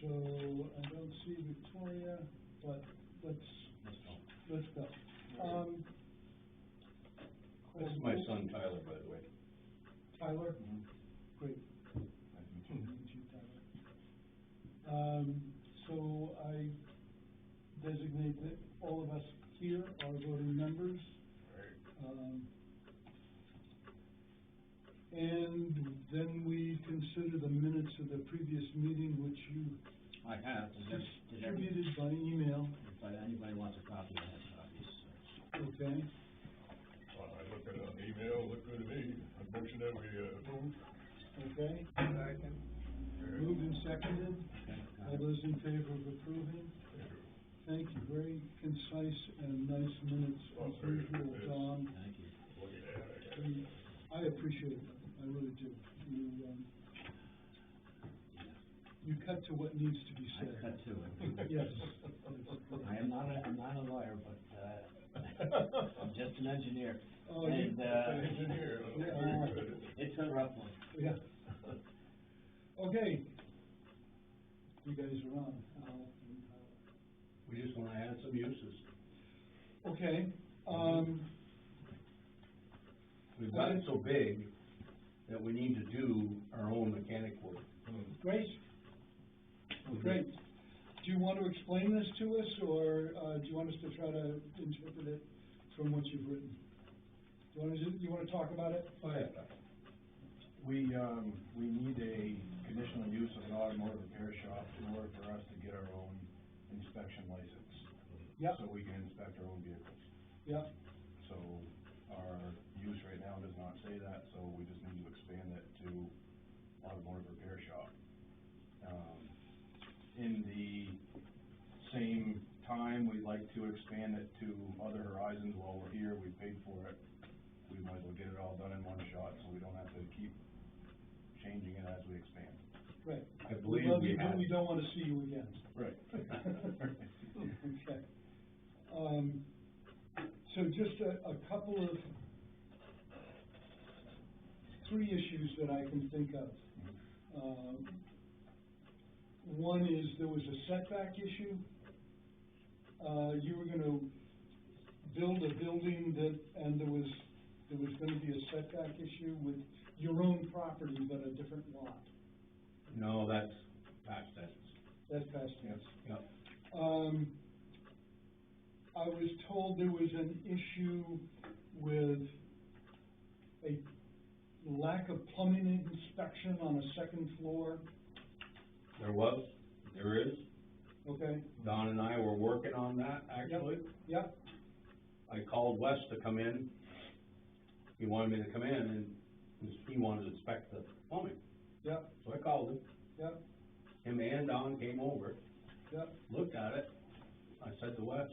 So I don't see Victoria, but let's go. This is my son Tyler, by the way. Tyler? Mm-hmm. Great. Nice to meet you, Tyler. So I designate that all of us here are voting members. And then we consider the minutes of the previous meeting, which you I have. distributed by email. If anybody wants a copy, I have copies. Okay. I look at an email, look good to me. I motion that we approve. Okay. Second. Moved and seconded. All those in favor of approving? Thank you. Very concise and nice minutes as usual, Don. Thank you. Look at that. I appreciate it. I really do. You cut to what needs to be said. I cut to it. Yes. I'm not a lawyer, but I'm just an engineer. Oh, and Engineer. it's a rough one. Yeah. Okay. You guys are on. We just want to add some uses. Okay. We've gotten so big that we need to do our own mechanic work. Great. Great. Do you want to explain this to us, or do you want us to try to interpret it from what you've written? Do you want to talk about it? Oh, yeah. We need a conditional use of an automotive repair shop in order for us to get our own inspection license. Yep. So we can inspect our own vehicles. Yep. So our use right now does not say that, so we just need to expand it to automotive repair shop. In the same time, we'd like to expand it to other horizons while we're here. We paid for it. We might as well get it all done in one shot, so we don't have to keep changing it as we expand. Right. I believe we have. We don't want to see you again. Right. Okay. So just a couple of three issues that I can think of. One is there was a setback issue. You were going to build a building and there was going to be a setback issue with your own property, but a different lot. No, that's past tense. That's past tense. Yep. I was told there was an issue with a lack of plumbing inspection on a second floor. There is. Okay. Don and I were working on that, actually. Yep. I called Wes to come in. He wanted me to come in, and he wanted to inspect the plumbing. Yep. So I called him. Yep. Him and Don came over, Yep. looked at it. I said to Wes,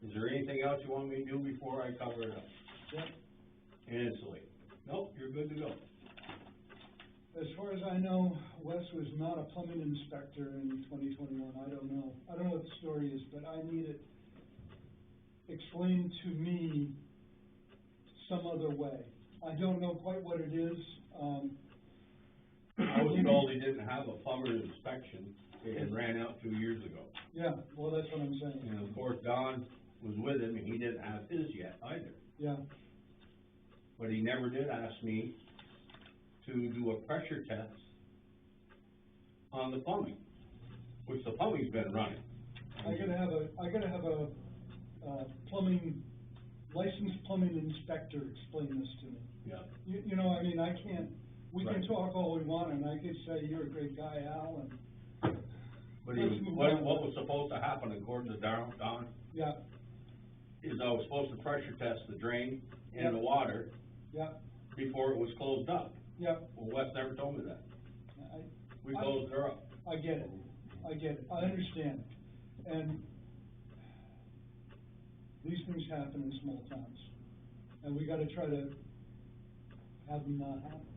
is there anything else you want me to do before I cover it up? Yep. And insulate. Nope, you're good to go. As far as I know, Wes was not a plumbing inspector in 2021. I don't know. I don't know what the story is, but I need it explained to me some other way. I don't know quite what it is. I was told he didn't have a plumber's inspection. It had ran out 2 years ago. Yeah, well, that's what I'm saying. And of course, Don was with him, and he didn't have his yet either. Yeah. But he never did ask me to do a pressure test on the plumbing, which the plumbing's been running. I gotta have a plumbing, licensed plumbing inspector explain this to me. Yeah. You know, I mean, I can't, we can Right. talk all we want, and I could say, you're a great guy, Al, and But let's move what on. was supposed to happen, according to Don, Yeah, is I was supposed to pressure test the drain and Yeah. the water yeah, before it was closed up. yeah. Well, Wes never told me that. We I- closed her up. I get it, I understand. And these things happen in small towns, and we gotta try to have them not happen.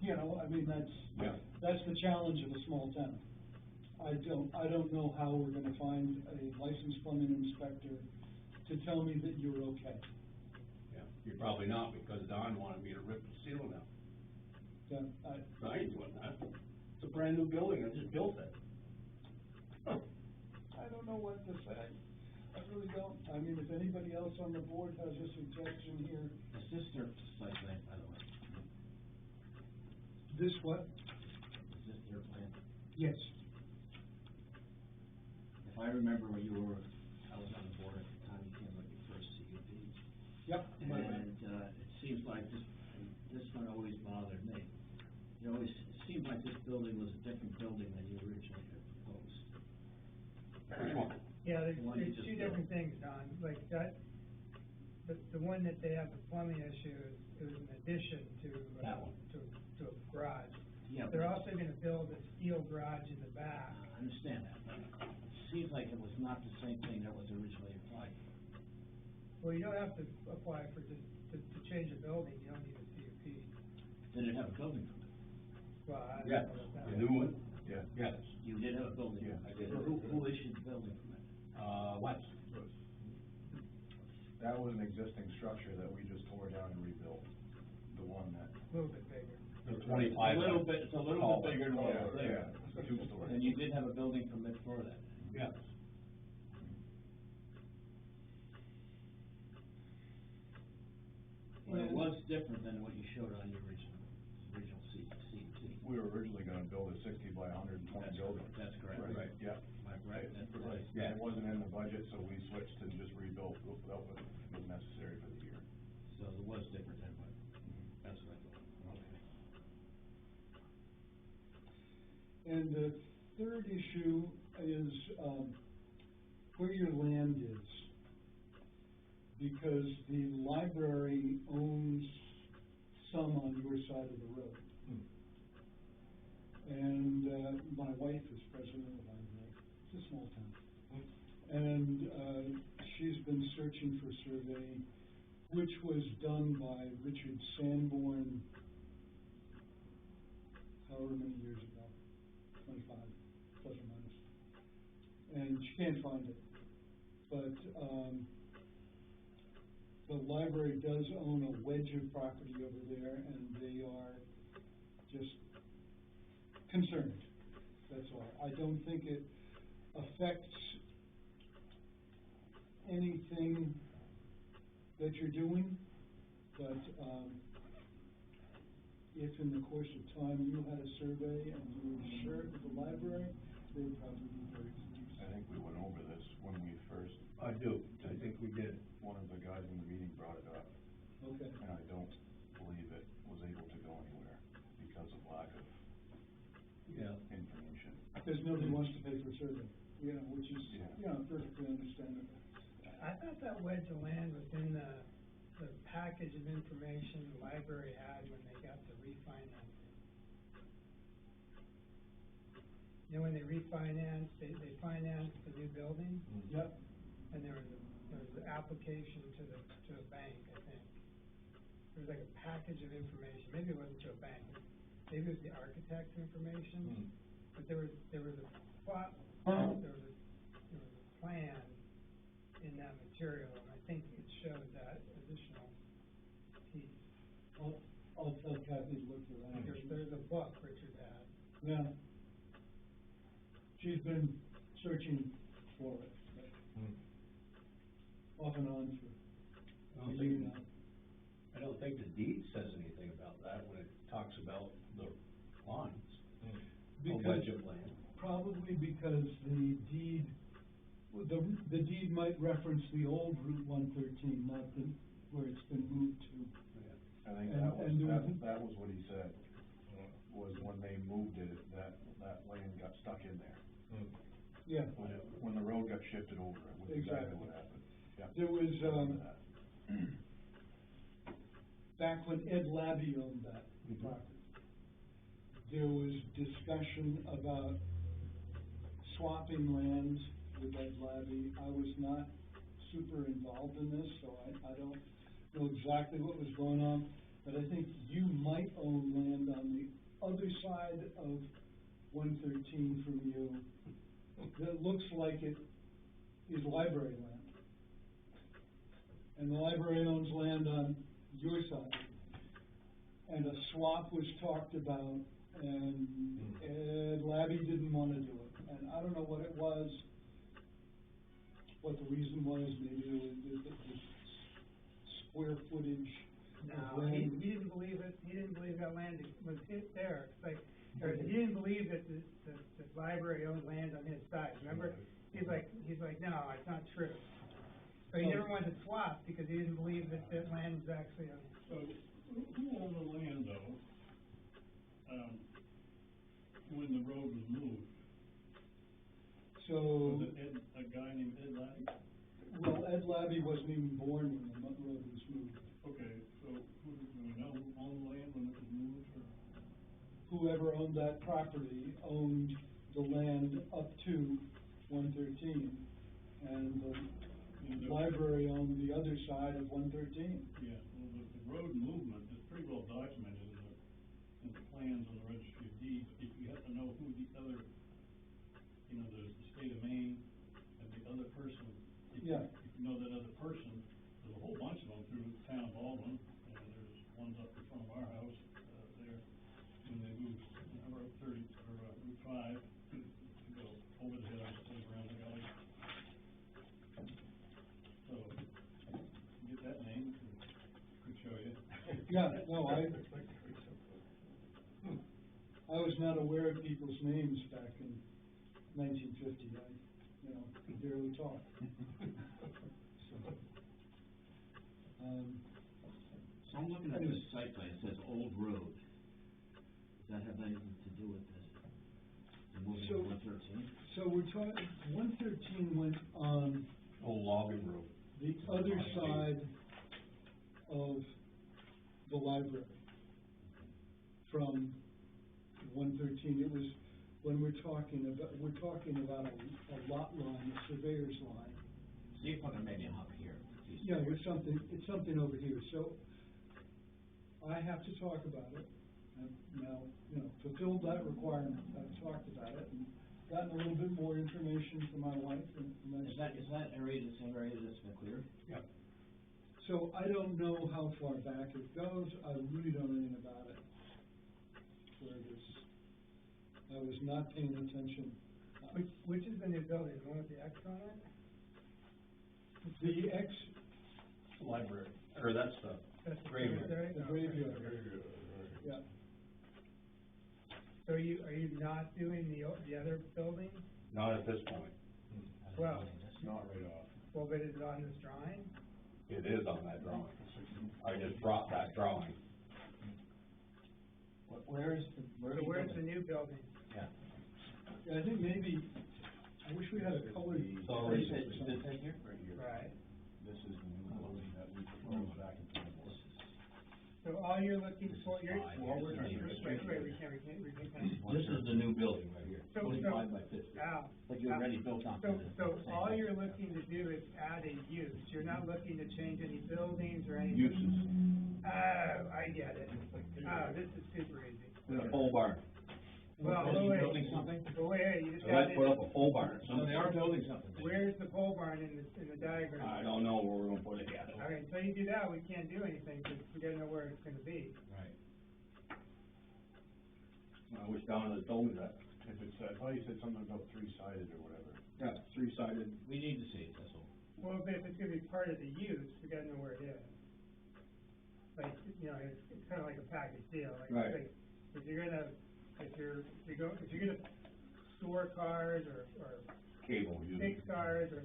You know, I mean, Yeah. that's the challenge of a small town. I don't know how we're gonna find a licensed plumbing inspector to tell me that you're okay. Yeah, you're probably not, because Don wanted me to rip the ceiling out. Yeah, So I ain't doing that. It's a brand new building, I just built it. know what to say. I really don't. I mean, if anybody else on the board has a suggestion here. Is this their site plan, by the way? This what? Is this their plan? Yes. If I remember when you were, I was on the board at the time you came with your first CUP. Yep. And, it seems like this one always bothered me. It seemed like this building was a different building than you originally had proposed. Which one? Yeah, The one you there's just two built. different things, Don, like that, the one that they have the plumbing issue, it was an addition to. That one. To a garage. Yeah, They're but- also gonna build a steel garage in the back. I understand that, but it seems like it was not the same thing that was originally applied. Well, you don't have to apply for, to change a building, you don't need a CUP. Did it have a building permit? Well, I don't Yes, know about that. the new one, Yeah. yes, You did have a building Yeah, permit? I did. Who issued the building permit? West. That was an existing structure that we just tore down and rebuilt, the one that. A little bit bigger. The 25. It's a little bit bigger than what was Yeah, there. it's a two-story. And you did have a building permit for that? Yes. But it was different than what you showed on your original CUP. We were originally gonna build a 60 by 120 building. That's correct. Right. Yeah. Am I correct? That's Right. right. Yeah. It wasn't in the budget, so we switched and just rebuilt what was necessary for the year. So it was different than what, that's what I thought. Okay. And the third issue is, where your land is. Because the library owns some on your side of the road. And, my wife is president of the library. It's a small town. And, she's been searching for a survey, which was done by Richard Sanborn, however many years ago, 25, plus or minus. And she can't find it. But, the library does own a wedge of property over there, and they are just concerned, that's all. I don't think it affects anything that you're doing, but, if in the course of time you had a survey and you were shared with the library, they would probably be very pleased. I think we went over this when we first, I do, I think we did. one of the guys in the meeting brought it up, Okay. and I don't believe it was able to go anywhere because of lack of Yeah. information. Because nobody wants to pay for a survey, which is, Yeah. perfectly understandable. I thought that wedge of land was in the package of information the library had when they got the refinancing. You know, when they refinanced, they financed the new building, Yep. and there was an application to a bank, I think. There was like a package of information, maybe it wasn't to a bank, maybe it was the architect's information, but there was a plan in that material, and I think it showed that additional piece. I'll tell Kathy to look for that. There's a book Richard had. Yeah. She's been searching for it, but off and on I for don't a year think, now. I don't think the deed says anything about that when it talks about the lines. A wedge of land. Probably because the deed, the deed might reference the old Route 113, not the, where it's been moved to. I think that was what he said, was when they moved it, that land got stuck in there. Yeah. When the road got shifted over, it was exactly what happened. Yeah. There was, I remember that. back when Ed Labby owned that property, there was discussion about swapping lands with Ed Labby. I was not super involved in this, so I don't know exactly what was going on, but I think you might own land on the other side of 113 from you that looks like it is library land. And the library owns land on your side. And a swap was talked about, and Ed Labby didn't want to do it. And I don't know what it was, what the reason was, maybe it was square footage No, of land. he didn't believe it, he didn't believe that land was there, it's like, or he didn't believe that the library owned land on his side, remember? He's like, no, it's not true. So he never wanted to swap, because he didn't believe that that land was actually on. So, who owned the land though, when the road was moved? So, Was it a guy named Ed Laddie? well, Ed Labby wasn't even born when the road was moved. Okay, so do we know who owned the land when it was moved, or? Whoever owned that property owned the land up to 113, and the library owned the other side of 113. Yeah, well, the road movement is pretty well documented in the plans on the registry of deeds. If you have to know who the other, you know, the state of Maine and the other person, if you know that other person, there's a whole bunch of them through the town of Baldwin, and there's ones up in front of our house, there, when they moved, Route 30, or Route 5, to go over the hill instead of around the gully. So, get that name, could show you. Yeah, no, I was not aware of people's names back in 1950. I could barely talk. So I'm looking at this site plan, it says Old Road. Does that have anything to do with this? The moving So- to 113? So we're talking, 113 went on Old logging road. the other side of the library from 113. It was, when we're talking about a lot line, a surveyor's line. So you're talking maybe up here. Yeah, it's something over here, so I have to talk about it. I've now, fulfilled that requirement, I've talked about it, and gotten a little bit more information from my wife, and that's. Is that area the same area that's been cleared? Yeah. So I don't know how far back it goes, I really don't know anything about it. Where it is, I was not paying attention. Which is the new building, the one with the X on it? The X, Library, or that's the That's the graveyard. cemetery? the Okay. graveyard, yeah. So are you not doing the other building? Not at this point. Well, Not right off. well, but is it on this drawing? It is on that drawing. I just dropped that drawing. Where's So where's the new building? Yeah. Yeah, I think maybe, I wish we had a colored. It's already- place or something. This here? Right here. Right. This is the new building that we proposed back in 24. So all you're looking for, you're, Five. well, This is wait, the- we can't. This is the new building right here, So- 25 by 50. Al, Like you already built on. So all you're looking to do is add a use, you're not looking to change any buildings or anything? Uses. Oh, I get it. Oh, this is super easy. There's a pole barn. Well, Are you wait, building something? you just So let's added, put up a pole barn. So they are building something. where's the pole barn in the diagram? I don't know where we're gonna put it yet. Okay, until you do that, we can't do anything, because we gotta know where it's gonna be. Right. I wish Donna had told me that. If it's, I thought you said something about three-sided or whatever. Yeah, three-sided. We need to see it, that's all. Well, but if it's gonna be part of the use, we gotta know where it is. Like, it's kinda like a package deal, Right. like, if you're gonna store cars or Cable, you. fix cars or,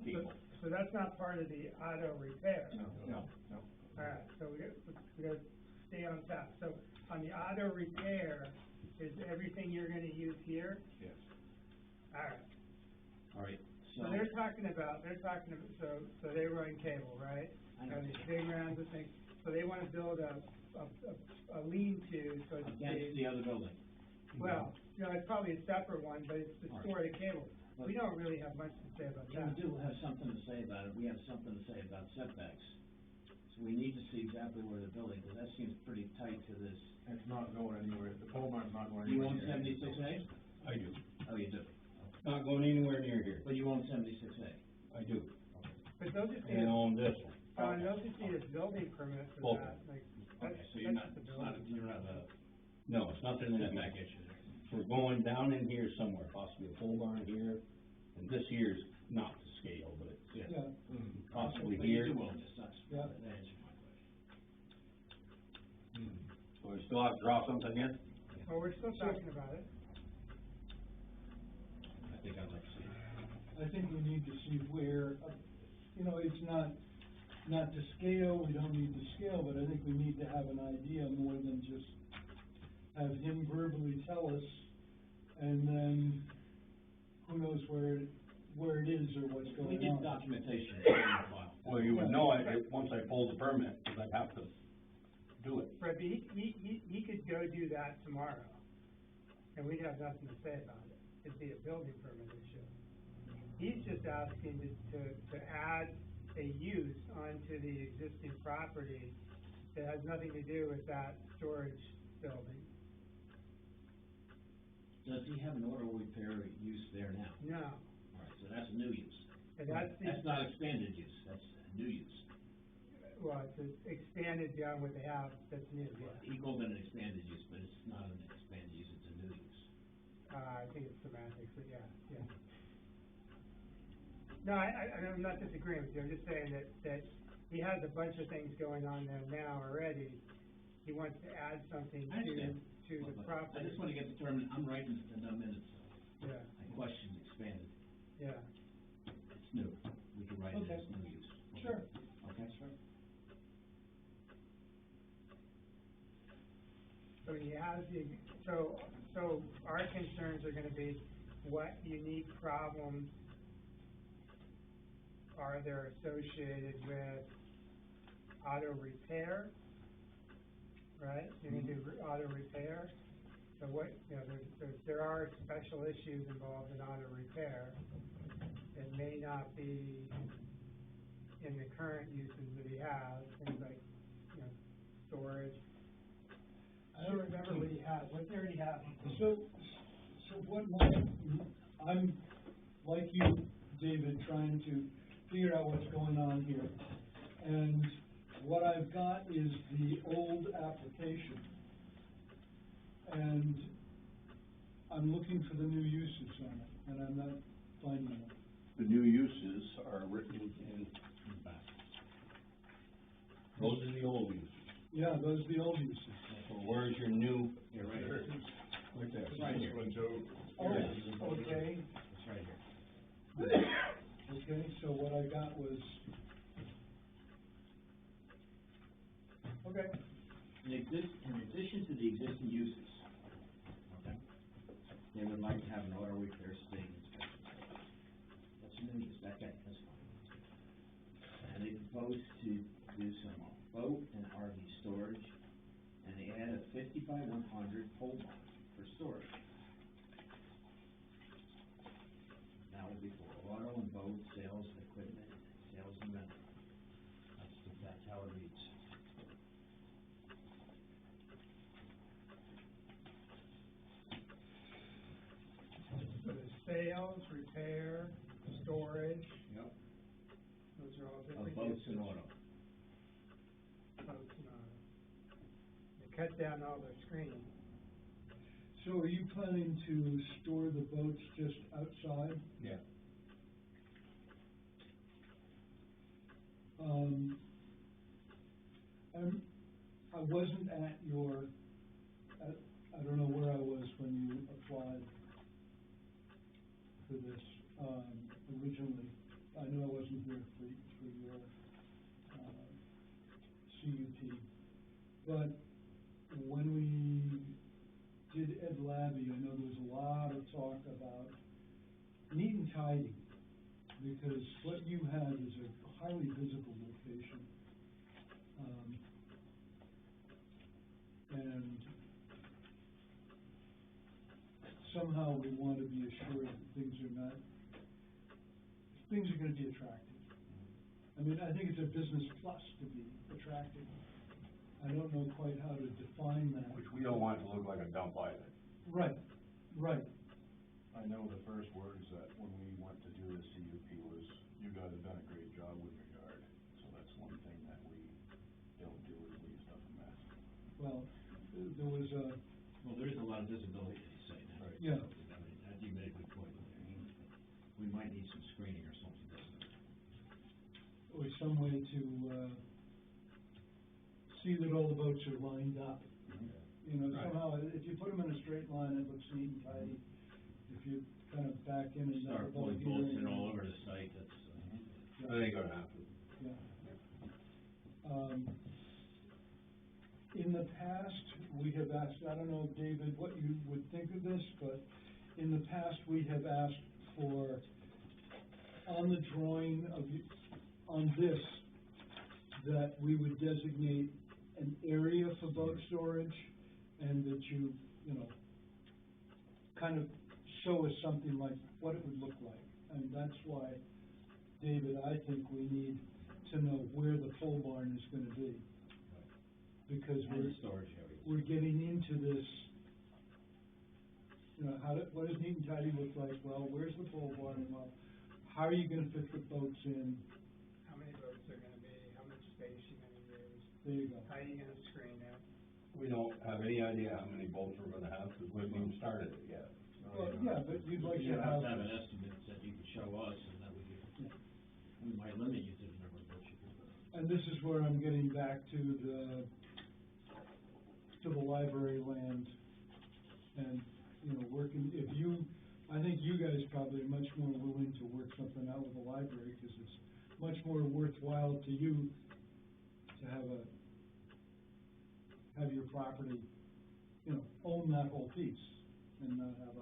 Cable. so that's not part of the auto repair. No. Alright, so we gotta stay on top. So on the auto repair, is everything you're gonna use here? Yes. Alright, All right, so they're talking about, so they run cable, right? I know. And these big rounds of things, so they wanna build a lean-to, so to Against speak. the other building. Well, it's probably a separate one, but it's to All right. store the cable. We don't really have much to say about We that. do have something to say about it, we have something to say about setbacks. So we need to see exactly where the building, because that seems pretty tight to this. It's not going anywhere, the pole barn's not going You anywhere. own 76A? I do. Oh, you do, Not going anywhere near here. but you own 76A. I do. But they'll just And I need, own this one. they'll just need a building permit for Both. that, like, Okay, that's, so you're not, that's the it's not, building. you're not a No, it's nothing in that setback package. issue there. We're going down in here somewhere, possibly a pole barn here, and this here's not to scale, but it's yeah, possibly But you here. do own this, that's, Yeah. that answers my question. So we still have to draw something here? Well, we're still talking about it. I think I'd like to see it. I think we need to see where, you know, it's not to scale, we don't need to scale, but I think we need to have an idea more than just have him verbally tell us, and then who knows where it is or what's We going get on. documentation in the file. Well, you would know it once I pull the permit, because I have to do it. Right, but he could go do that tomorrow, and we'd have nothing to say about it. It'd be a building permit issue. He's just asking to add a use onto the existing property that has nothing to do with that storage building. Does he have an auto repair use there now? No, All right, so that's a new use. and that's That's not expanded use, that's a new use. well, it's expanded beyond what they have, that's new, yeah. He called it an expanded use, but it's not an expanded use, it's a new use. I think it's semantics, but yeah. No, I'm not disagreeing with you, I'm just saying that he has a bunch of things going on there now already. He wants to add something I understand. to the But property. I just wanna get determined, I'm writing in the minutes, Yeah, I question expanded, yeah, it's new, we can write it Okay. as new use. Okay. Sure. Okay, sure. so he has so our concerns are gonna be what unique problems are there associated with auto repair, right? You're gonna do auto repair, so what, you know, there are special issues involved in auto repair that may not be in the current uses that he has, things like, you know, storage. I don't remember what he has, what did he have? So what I'm, like you, David, trying to figure out what's going on here. And what I've got is the old application. And I'm looking for the new uses on it, and I'm not finding them. The new uses are written in the back. Those are the old uses. Yeah, those are the old uses. So where's your new? You're right There. here, Right there. It's right here. This one, Joe. Oh, Here. okay, it's right here. okay, so what I got was, okay, In addition to the existing uses, okay, they would like to have an auto repair state inspection. That's a new use, that's fine. And they propose to do some boat and RV storage, and they add a 50 by 100 pole barn for storage. That would be for auto and boat sales of equipment, sales and rental. That's how it reads. So there's sales, repair, storage, Yep. those are all Of different boats uses. and auto. Boats and auto. They cut down all their screening. so are you planning to store the boats just outside? Yeah. I wasn't at your, I don't know where I was when you applied for this, originally. I know I wasn't here for your, CUP. But when we did Ed Labby, I know there was a lot of talk about neat and tidy, because what you had is a highly visible location. And somehow we want to be assured that things are gonna be attractive. I mean, I think it's a business plus to be attractive. I don't know quite how to define that. Which we don't want it to look like a dump either. Right, right. I know the first words that when we went to do the CUP was, you guys have done a great job with your yard. So that's one thing that we don't do is leave stuff a mess. Well, there was a, Well, there is a lot of visibility, as you say now. Right. yeah, I mean, you made a good point there. We might need some screening or something. some way to, see that all the boats are lined up. You know, Right. somehow, if you put them in a straight line, it looks neat and tidy. If you kind of back in and. Start pulling bolts in all over the site, that's, That ain't gonna happen. Yeah. In the past, we have asked, I don't know, David, what you would think of this, but in the past, we have asked for, on the drawing on this, that we would designate an area for boat storage, and that you know, kind of show us something like what it would look like. And that's why, David, I think we need to know where the pole barn is gonna be. Because and the storage area. we're getting into this, you know, what does neat and tidy look like? Well, where's the pole barn? Well, how are you gonna fit the boats in? How many boats are gonna be, how much space you're gonna use, There you go. how are you gonna screen it? We don't have any idea how many bolts we're gonna have, because we haven't even started it yet. Well, yeah, but you'd like You to have have. to have an estimate that you could show us, and that we might limit you to the number of boats you can put. And this is where I'm getting back to the library land, and, you know, I think you guys probably are much more willing to work something out with the library, because it's much more worthwhile to you to have your property, you know, own that whole piece, and not have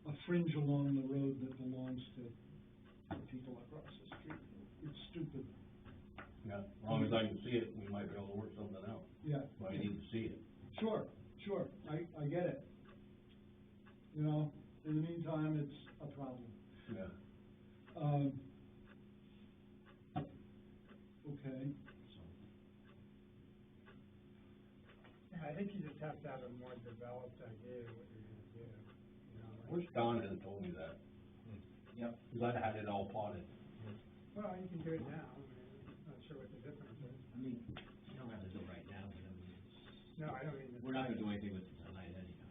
a fringe along the road that belongs to people across the street. It's stupid. Yeah, as long as I can see it, we might be able to work something out, Yeah. but I need to see it. Sure, I get it. You know, in the meantime, it's a problem. Yeah. Okay, Yeah, I think you just have to have a more developed idea of what you're gonna do, you know, like. Wish Don had told me that, Yep. because I'd had it all plotted. Well, you can do it now, I mean, I'm not sure what the difference is. I mean, you don't have to do it right now, but I mean, No, I don't mean. we're not gonna do anything with it tonight anyhow.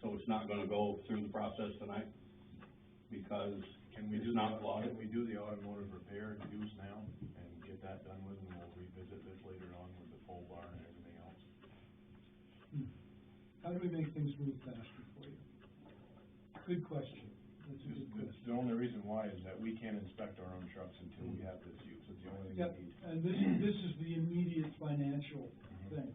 So it's not gonna go through the process tonight, because Can we it's do not plotted? Can we do the automotive repair and use now, and get that done with, and we'll revisit this later on with the pole barn and everything else? how do we make things move faster for you? Good question, that's a good Just, question. the only reason why is that we can't inspect our own trucks until we have this use, it's the only thing Yep, we need. and this is the immediate financial thing.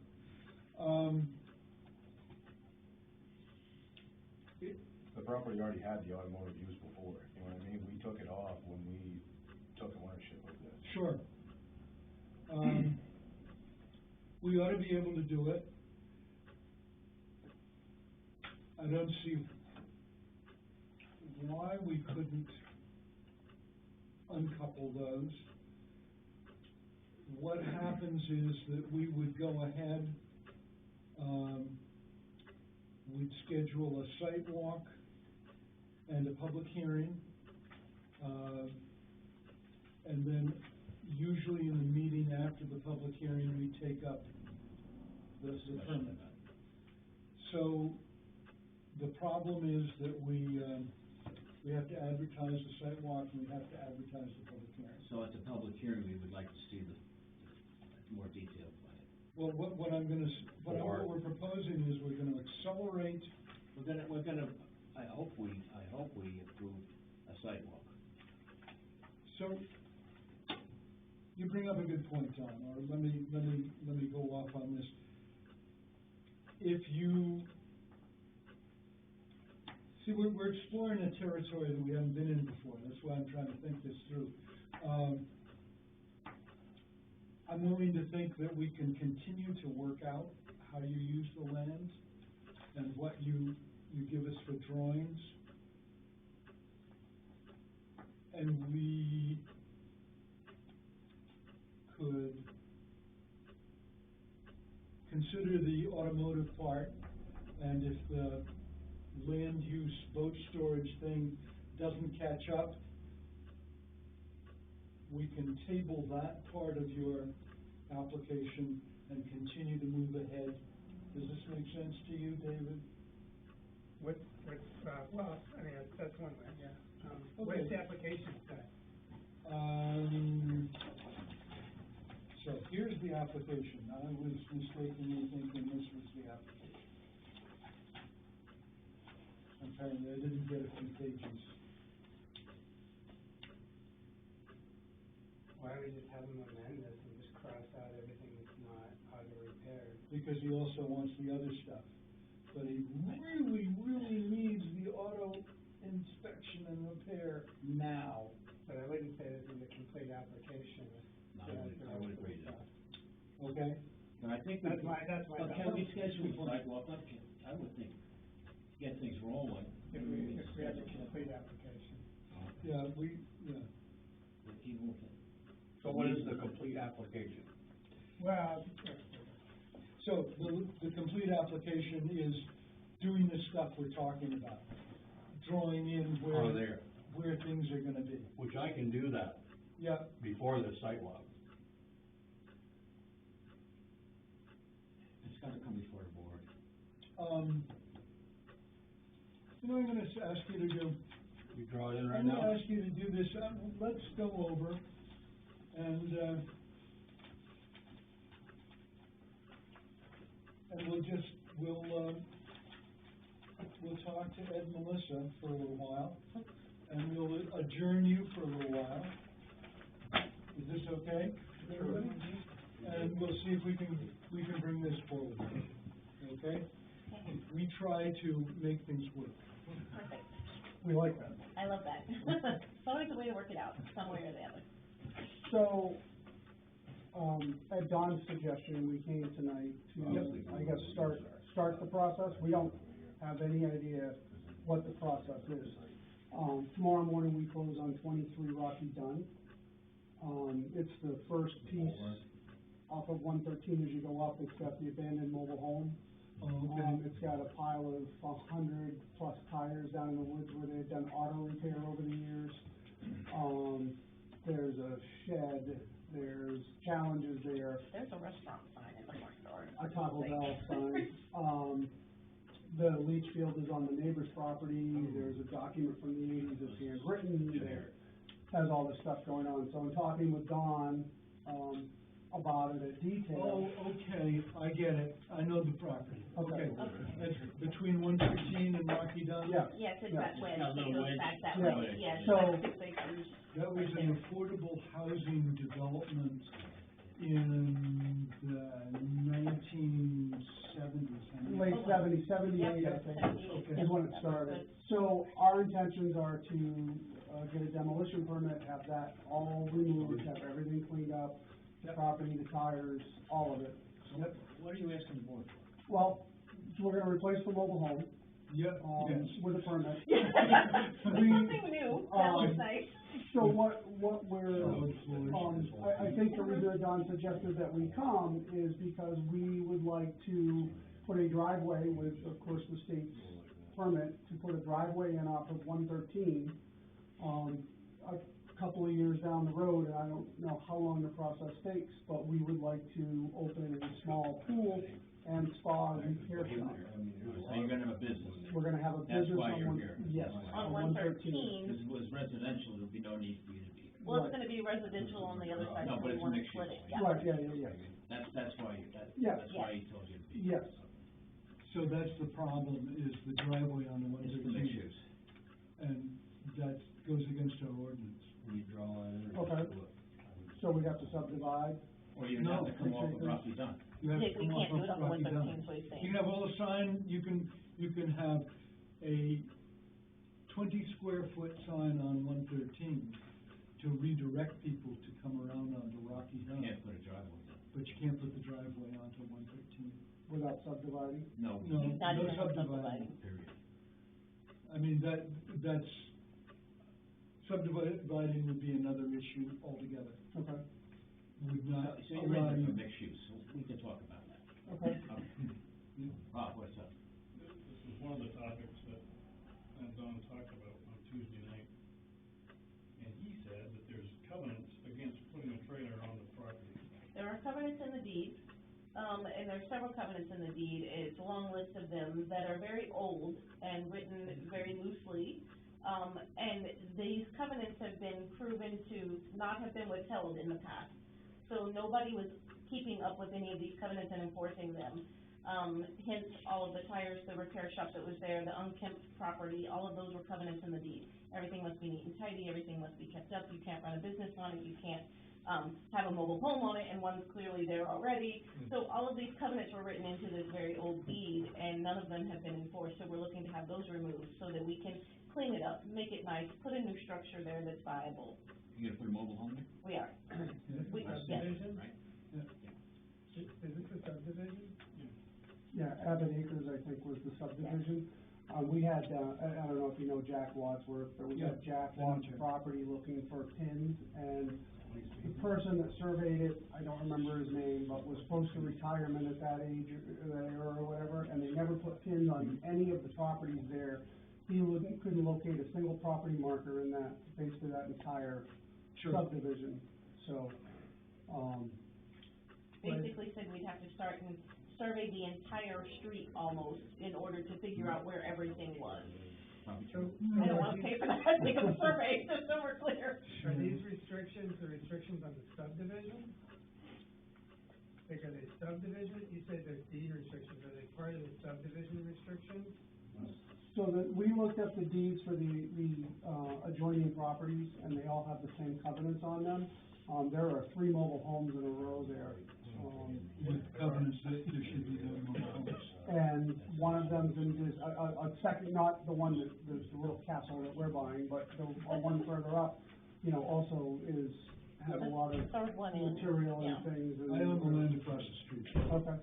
The property already had the automotive use before, you know what I mean? We took it off when we took ownership of this. Sure. We ought to be able to do it. I don't see why we couldn't uncouple those. What happens is that we would go ahead, we'd schedule a site walk and a public hearing, and then usually in the meeting after the public hearing, we take up the permit. So the problem is that we have to advertise the site walk and we have to advertise the public hearing. So at the public hearing, we would like to see the more detailed plan. Well, what we're proposing is we're gonna accelerate. We're gonna, I hope we approve a sidewalk. So, you bring up a good point, Tom, or let me go off on this. If you, see, we're exploring a territory that we haven't been in before, that's why I'm trying to think this through. I'm willing to think that we can continue to work out how you use the land and what you give us for drawings. And we could consider the automotive part, and if the land use boat storage thing doesn't catch up, we can table that part of your application and continue to move ahead. Does this make sense to you, David? Well, I mean, that's one way, yeah. What Okay. does the application say? So here's the application. I was mistakenly thinking this was the application. Apparently, I didn't get a few pages. Why don't we just have them amend this and just cross out everything that's not auto repaired? Because he also wants the other stuff. But he really, really needs the auto inspection and repair now. But I wouldn't say this is a complete application. No, I would agree to that. Okay? But I think. That's my But can we schedule a sidewalk up, I would think, get things rolling. If we have a complete application. Yeah, We'll keep moving. So what is the complete application? Well, so the complete application is doing the stuff we're talking about. Drawing in Oh, there, where things are gonna be. which I can do that Yeah, before the sidewalk. It's gotta come before the board. you know what I'm gonna ask you to do? You draw it in right I'm now? gonna ask you to do this, let's go over and we'll talk to Ed and Melissa for a little while, and we'll adjourn you for a little while. Is this okay? with everybody? And we'll see if we can bring this forward, okay? We try to make things work. Perfect. We like that. I love that. It's always a way to work it out, some way or the other. So, at Don's suggestion, we came tonight to, I guess, start the process. We don't have any idea what the process is. Tomorrow morning, we close on 23 Rocky Dunn. It's the first piece off of 113 as you go up. It's got the abandoned mobile home. It's got a pile of 100+ tires down in the woods where they've done auto repair over the years. There's a shed, there's challenges there, There's a restaurant sign in the front door. a Taco Bell sign. The leach field is on the neighbor's property, there's a document from the 80s that's handwritten, that has all this stuff going on. So in talking with Don, about it in detail. Oh, okay, I get it, I know the property. Okay. That's between 113 and Rocky Dunn? Yeah. Yes, it's Yeah. that way, Yeah, it little goes wedge. back that Yeah. way, yes, So- like 6 acres. That was an affordable housing development in the 1970s. Late 70s, 78, I Yep, think, 78, is when it yep, started. good. So our intentions are to, get a demolition permit, have that all removed, have everything cleaned up, the Yep. property, the tires, all of it. Yep, What are you asking the board for? Well, so we're gonna replace the mobile home, yep, yes. with a permit. Something new, that was nice. So what we're, I think the reason that Don suggested that we come is because we would like to put a driveway with, of course, the state's permit, to put a driveway in off of 113, a couple of years down the road, and I don't know how long the process takes, but we would like to open a small pool and spa repair shop. So you're gonna have a business. We're gonna have a That's business why on you're one, here. yes, On on 113, Because if it was residential, there'd be no need for you to be here. well, it's gonna be residential on the other side, No, so but we it's wanna mixed split use. it, yeah. Right, yeah. That's why, Yeah. that's why he told you to be. Yes. So that's the problem, is the driveway on the It's the 113. mixed use. And that goes against our ordinance. We draw it in. Okay. So we'd have to subdivide. Or you'd have to No, come off of actually, Rocky Dunn. You have to We come can't off do it on the Rocky Dunn. 113, so he's saying. You can have all the sign, you can have a 20-square-foot sign on 113 to redirect people to come around onto Rocky You Dunn. can't put a driveway in. But you can't put the driveway onto 113. Without subdividing? No. No, He's not no even subdividing. Period. I mean, that's, subdividing would be another issue altogether. Okay, Would not So you're allow in you. for mixed use, so we can talk about that. okay. Bob, what's up? This was one of the topics that Don talked about on Tuesday night. And he said that there's covenants against putting a trailer on the property. There are covenants in the deed, and there's several covenants in the deed. It's a long list of them that are very old and written very loosely. And these covenants have been proven to not have been withheld in the past. So nobody was keeping up with any of these covenants and enforcing them. Hence, all of the tires, the repair shop that was there, the unkempt property, all of those were covenants in the deed. Everything must be neat and tidy, everything must be kept up, you can't run a business on it, you can't, have a mobile home on it, and one's clearly there already. So all of these covenants were written into this very old deed, and none of them have been enforced, so we're looking to have those removed, so that we can clean it up, make it nice, put a new structure there that's viable. You gonna put a mobile home there? We are. We, yes. Subdivision? Right? Is this a subdivision? Yeah, Abbott Acres, I think, was the subdivision. We had, I don't know if you know Jack Wadsworth, but we had Jack Wadsworth property looking for pins, and the person that surveyed it, I don't remember his name, but was close to retirement at that age or whatever, and they never put pins on any of the properties there. He couldn't locate a single property marker in that, basically that entire subdivision, so, Basically said we'd have to start and survey the entire street almost in order to figure out where everything was. Probably So, true. I don't wanna pay for that big of a survey, just so we're clear. are these restrictions, the restrictions on the subdivision? Like, are they subdivision? You said there's deed restrictions, are they part of the subdivision restrictions? so that, we looked at the deeds for the adjoining properties, and they all have the same covenants on them. There are 3 mobile homes in a row there. With covenants that there should be no mobile homes. And one of them's in this, a second, not the one that, the little castle that we're buying, but the one further up, you know, also has a lot of The third one in, material yeah. and things. And I own the land across the street, Okay,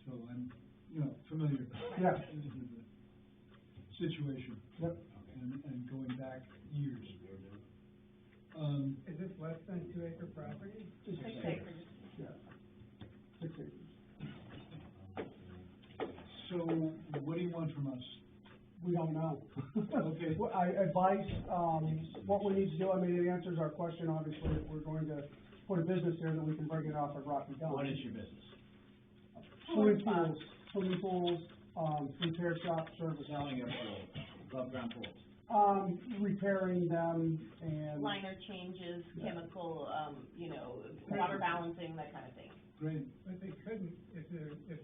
so I'm, familiar yeah, with the situation yep. and going back years. Is this less than 2 acre property? 6 acres. Yeah. 6 acres. So, what do you want from us? We don't know. Okay. Well, I advise, what we need to do, I mean, it answers our question, obviously, if we're going to put a business there, that we can bring it off of Rocky Dump. What is your business? Swimming pools, repair shop, service. Selling your pools, above ground pools. Repairing them and. Liner changes, Yeah. chemical, water balancing, that kind of thing. Great. But they couldn't, if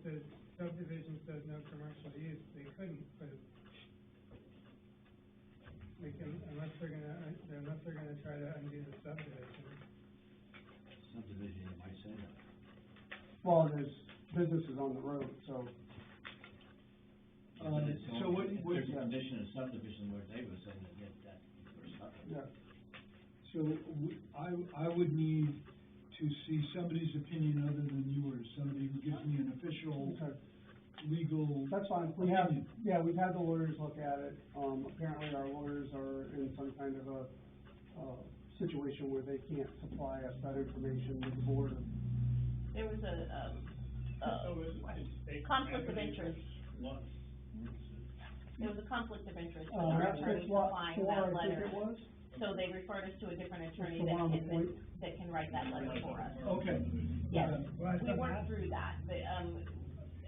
the subdivision says no commercial use, they couldn't put it. They can, unless they're gonna try to undo the subdivision. Subdivision, you might say that. Well, there's businesses on the road, so. So what? There's a condition of subdivision where they were saying that we're stuck. Yeah. So, I would need to see somebody's opinion other than yours, somebody who gives me an official, Okay. legal. That's fine, we've had the lawyers look at it, apparently our lawyers are in some kind of a situation where they can't supply us that information with the board. There was a conflict of interest. Lots. There was a conflict of interest with Uh, our that's attorney lot supplying 4, that I think letter. it was. So they referred us to a different attorney the one on the point. that can write that letter for us. Okay. Yes, Well, we worked through that, but,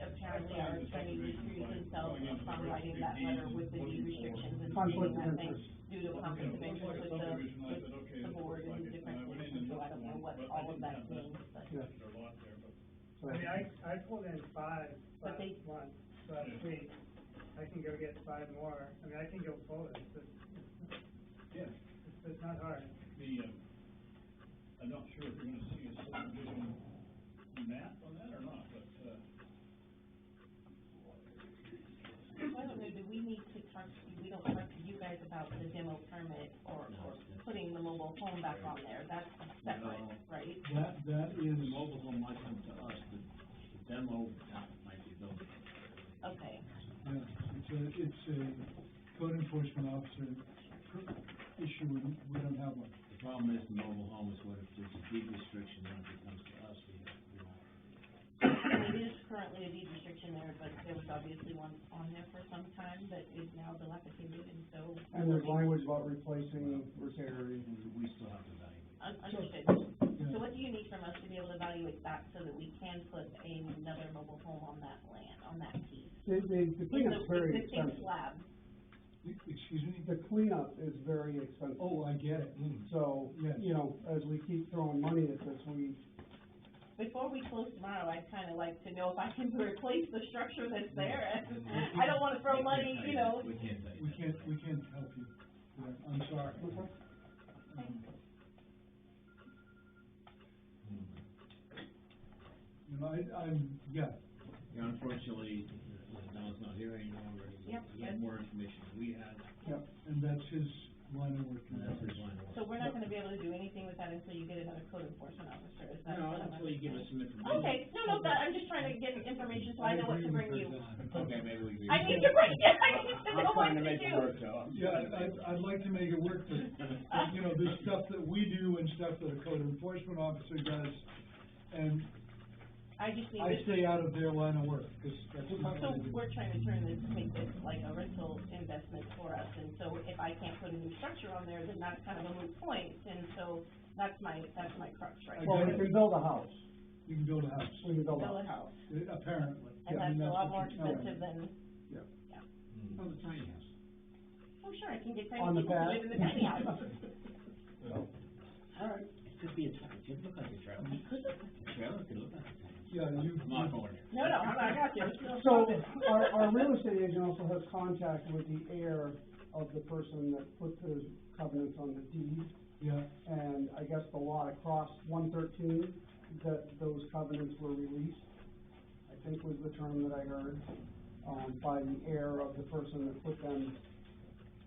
apparently our attorney recused himself from writing that letter with the deed restrictions and Conflict stating of that thing interest. due to a conflict of interest with the board and different positions, so I don't know what all of that means, but. Yeah. There's a lot there, but. So- I mean, I pulled in 5 But they- last week. I can go get 5 more. I mean, I can go pull it. Yeah. It's not hard. I'm not sure if you're gonna see a subdivision map on that or not, but, I don't know, do we need to we don't talk to you guys about the demo permit or putting the mobile home back on there, that's separate, right? That is. The mobile home might come to us, the demo, that might be built. Okay, It's a code enforcement officer issue, and we don't have one. The problem is the mobile home is what if there's a deed restriction, when it comes to us, we it is currently a deed restriction there, but there was obviously one on there for some time that is now dilapidated, and so. And there's language about replacing, repairing. we still have to evaluate. Understood. So what do you need from us to be able to evaluate that so that we can put another mobile home on that land, on that piece? The cleanup's very Existing expensive. slab. Excuse me? The cleanup is very expensive. Oh, I get it. So, Yes. you know, as we keep throwing money at this, we before we close tomorrow, I'd kinda like to know if I can replace the structure that's there, and I don't wanna throw money, you know. We can't tell you. We can't help you. Yeah, I'm sorry. You know, yeah, Yeah, unfortunately, Don's not here anymore, already. Yep. He had more information than we had. yep, and that's his line of work. And that's his line of work. So we're not gonna be able to do anything with that until you get another code enforcement officer, is that No, what I'm until you give us some information. Okay, no, I'm just trying to get information so I know what to bring you. Okay, maybe we agree. I need to bring it, I need to know I'm what trying to to make it do. work, Joe. Yeah, I'd like to make it work, but, you know, there's stuff that we do and stuff that a code enforcement officer does, and I just need I to, stay out of their line of work, because that's not so what I do. we're trying to turn this, make this like a rental investment for us, and so if I can't put a new structure on there, then that's kind of a moot point, and so that's my crux right Well, now. we can build a house, You can build a house, we can build a Build a house. house, apparently. and Yeah, I mean, that's a lot more what you're telling me. expensive than, Oh, the tiny house. oh, sure, I can get On tiny the people to pad. live in the tiny house. All right. It could be a trailer, it could look like a trailer. It could look like a trailer, it could look like a trailer. Yeah, you. I'm not going there. No, I got you. So, our real estate agent also has contact with the heir of the person that put the covenants on the deed. Yeah, And I guess the lot across 113, that those covenants were released, I think was the term that I heard, by the heir of the person that put them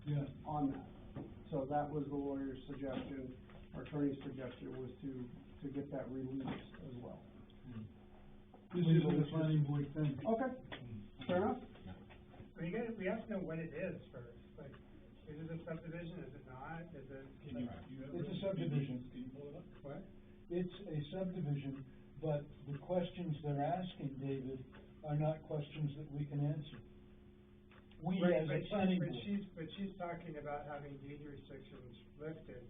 yeah. on that. So that was the lawyer's suggestion, our attorney's suggestion was to get that released as well. This is a planning board thing. Okay, fair enough. We have to know what it is first, like, is it a subdivision, is it not, is it? It's a subdivision. Can you pull it up? What? It's a subdivision, but the questions they're asking, David, are not questions that we can answer. We Right, as a planning board. But she's talking about having deed restrictions lifted,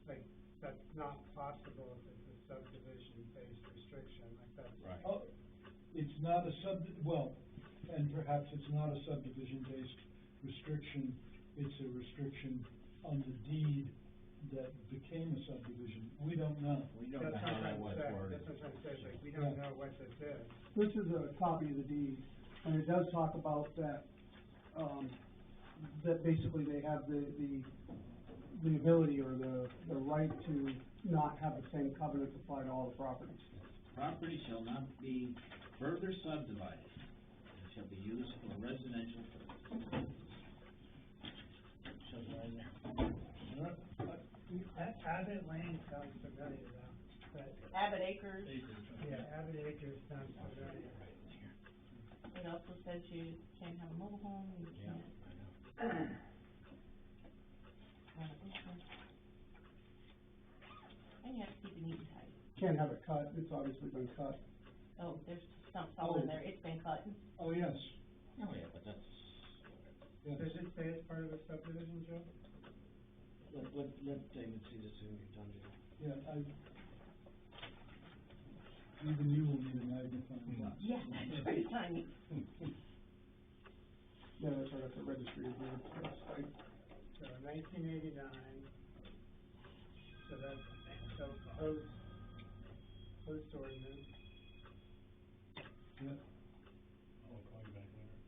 like, that's not possible if it's a subdivision-based restriction, like that's. Right. Oh, it's not a well, and perhaps it's not a subdivision-based restriction, it's a restriction on the deed that became a subdivision. We don't know. We don't know That's how what that I'm was trying to say, worded. that's what I'm trying to say, like, we don't know what this is. This is a copy of the deed, and it does talk about that, that basically they have the ability or the right to not have the same covenants apply to all the properties. Property shall not be further subdivided, and shall be used for residential purposes. Shows right there. Abbott Lane sounds familiar though, but, Abbott Acres, yeah, Abbott Acres sounds familiar. it also says you can't have a mobile home, you Yeah, can't. I know. And you have to keep it neat and tight. Can't have it cut, it's obviously been cut. Oh, there's stumps all in there, it's been cut. Oh, yes, Oh, yeah, but that's, yes. Does it say it's part of the subdivision, Joe? let David see this when you're done, Joe. Yeah, even you will need a magnifying glass. Yeah, that's pretty tiny. Yeah, that's right, at the registry of deeds, website. So 1989, so that's, post ordinance. Yeah, I'll call you back later.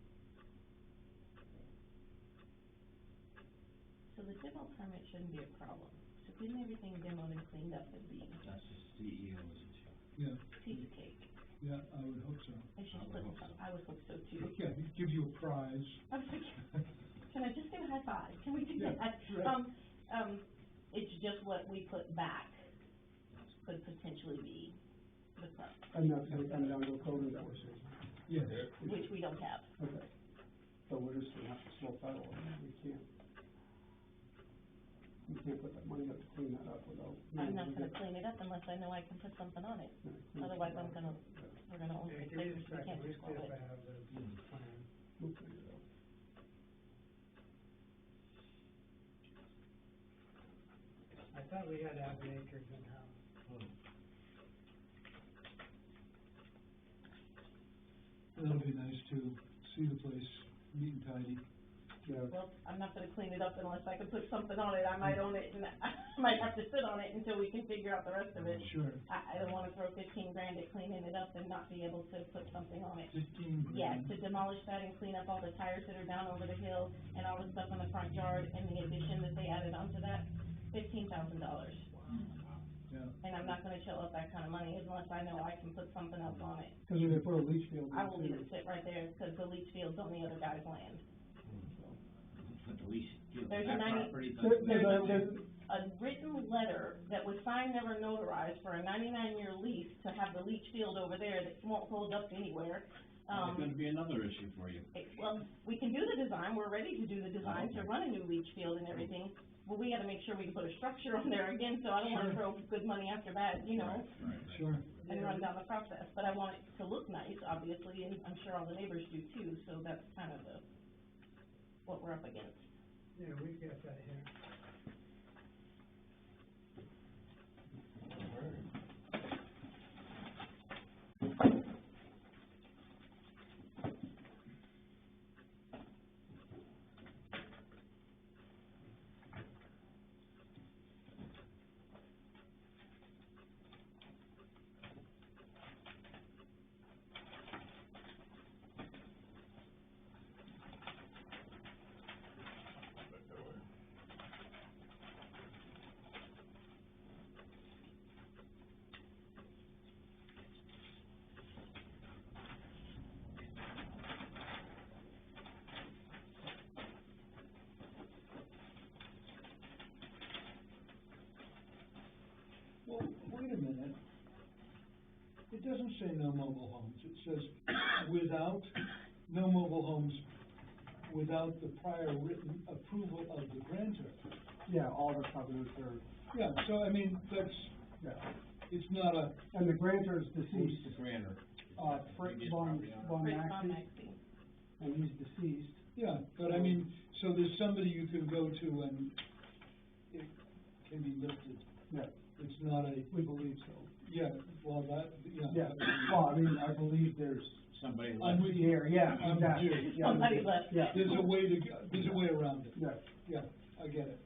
So the demo permit shouldn't be a problem. So getting everything demoed and cleaned up would be That's the CEO's issue. yeah, a piece of cake. yeah, I would hope so. I would hope so too. Yeah, it gives you a prize. I was like, can I just get a high five? Can we do Yeah, that? right. It's just what we put back could potentially be the problem, And that's gonna come down to a code enforcement. Yes, which we don't have. Okay. So we're just gonna have to slope that over, we can't put that money up to clean that up without. I'm not gonna clean it up unless I know I can put something on it. Otherwise, we're gonna own Yeah, six give me acres, a we second, can't let me just see grow if it. I have the plan. We'll figure it out. I thought we had Abbott Acres in-house. it'll be nice to see the place neat and tidy. Yeah. Well, I'm not gonna clean it up unless I can put something on it, I might own it, and I might have to sit on it until we can figure out the rest of it. Sure, I don't wanna throw 15 grand at cleaning it up and not be able to put something on it. 15 Yeah, grand. to demolish that and clean up all the tires that are down over the hill and all the stuff in the front yard and the addition that they added onto that, $15,000. Yeah. And I'm not gonna shell out that kind of money unless I know I can put something else on it. Cause we could put a leach field in I will leave too. it sit right there, cause the leach field's on the other guy's land. But the lease, There's a that 90 property. There's A written letter that was signed, never notarized, for a 99-year lease to have the leach field over there that won't hold up anywhere. That's gonna be another issue for you. Well, we can do the design, we're ready to do the design to run a new leach field and everything, but we gotta make sure we can put a structure on there again, so I don't wanna throw good money after bad, you know, Sure. and run down the process. But I want it to look nice, obviously, and I'm sure all the neighbors do too, so that's kind of what we're up against. Yeah, we've got that here. Back that way. Well, wait a minute. It doesn't say no mobile homes. It says without, no mobile homes without the prior written approval of the grantor. Yeah, all the covenants are, Yeah, so I mean, that's, yeah, it's not a, and the grantor is Who's deceased, the grantor? Fritz Previous von property owner. Chris Maxey, Maxey. and he's deceased. yeah, but I mean, so there's somebody you can go to and it can be lifted. Yeah, It's not a, we believe so. yeah, well, that, yeah. Yeah, well, I mean, I believe there's, Somebody I'm left. with you. here, yeah, I'm with exactly. you. Yeah, Somebody left. Yeah, There's a way to go, there's a way around it. yeah, Yeah, I get it.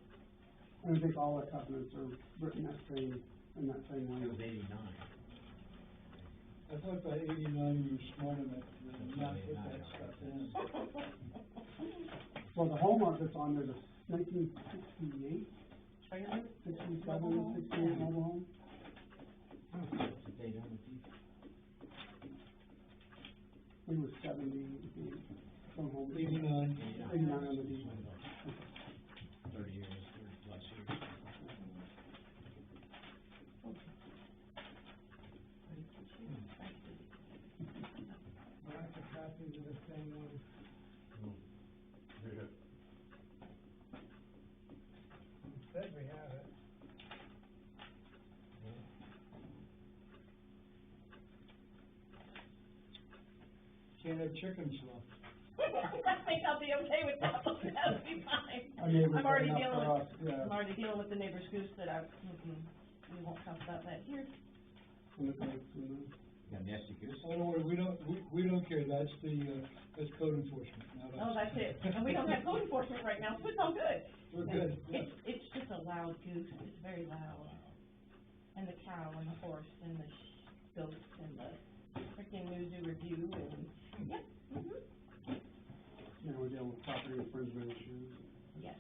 and I think all the covenants are written in that same It was way. 89. I thought by 89 you were smart enough to not put that stuff in. Well, the home that's on there is 1968, Trailer? 67, Mobile home? 68 mobile home. What's the date on the deed? I think it was 70, some home. 89. 89 on the deed. 30 years, 30 plus years. Lots of copies of the same one. Yeah. Said we have it. Can't have chickens though. I think I'll be okay with that, that'll be fine. Our neighbors I'm already are enough dealing, for us, yeah. I'm already dealing with the neighbor's goose that we won't talk about that here. And the goats and the- Got nasty goose? Oh, don't worry, we don't care, that's that's code enforcement, not us. Oh, that's it, and we don't have code enforcement right now, so it's all good. We're good, yeah. It's just a loud goose, it's very loud. And the cow and the horse and the goat and the freaking News and Review and, yep, you know, we're dealing with property infringement issues. yes,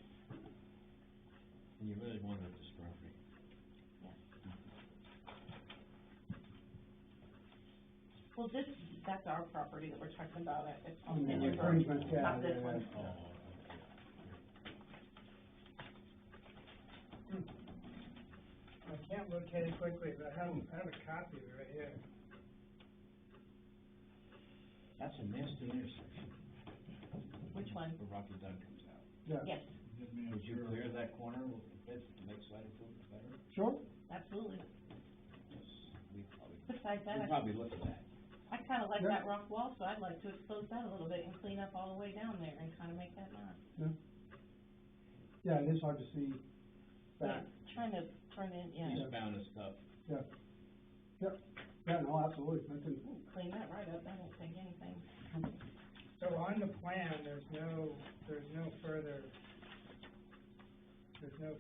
And you really wanted this property. yes. Well, that's our property that we're talking about, it's On the in your infringement, yeah, not this yeah, one. yeah. I can't locate it quickly, but I have a copy of it right here. That's a nasty intersection, Which one? where Rocky Dunn comes out. Yeah, Yes, Would you clear that corner with the fence to make site improvements better? sure, absolutely. Yes, we probably, Besides that, we probably looked at that. I kinda like Yeah. that rock wall, so I'd like to expose that a little bit and clean up all the way down there and kinda make that nice. yeah. Yeah, it is hard to see Yeah, back, trying to turn in, yeah, Eastbound and stuff. yeah. Yep, yeah, no, absolutely, I can, clean that right up, that won't take anything. So on the plan, there's no further, there's no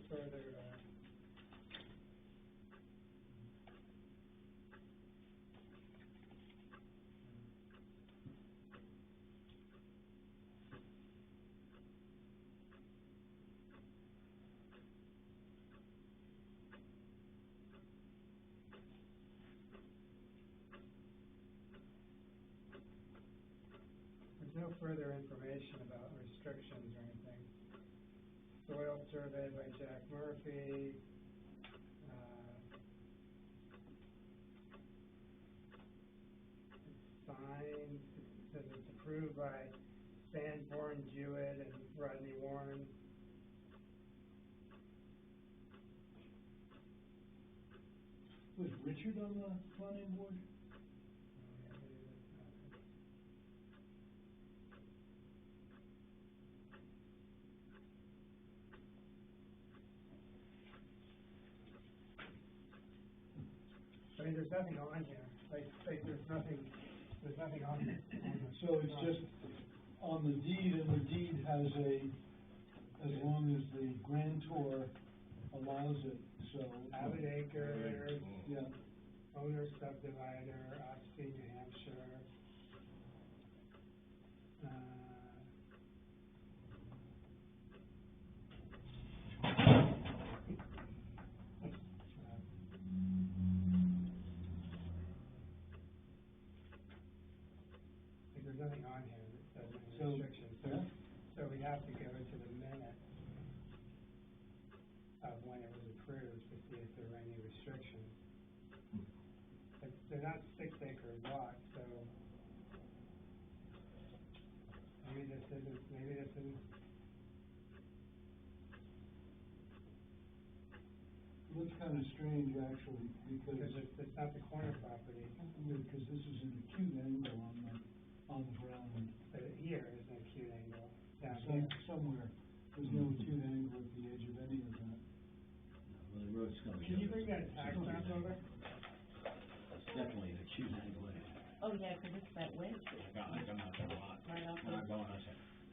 further information about restrictions or anything. Soil survey by Jack Murphy, it's signed, it says it's approved by Sanborn, Jewett, and Rodney Warren. Was Richard on the planning board? I mean, there's nothing on here, like there's nothing on it. So it's just on the deed, and the deed has as long as the grantor allows it, so. Avid Acres, Yeah, owner subdivider, Oxford, New Hampshire. There's nothing on here that says any So, restrictions, so we have to go to the minutes of when it was approved to see if there were any restrictions. But they're not 6-acre lots, so maybe this isn't. looks kind of strange actually, Because it's not the corner property, because this is an acute angle on the ground. but here is an acute angle, down here. Somewhere, there's no acute angle at the edge of any of that. Well, the road's gonna be. Can you bring that tax map over? It's definitely an acute angle in it. Oh, yeah, 'cause it's that way. I'm not going on. Right off I'm not the- going on.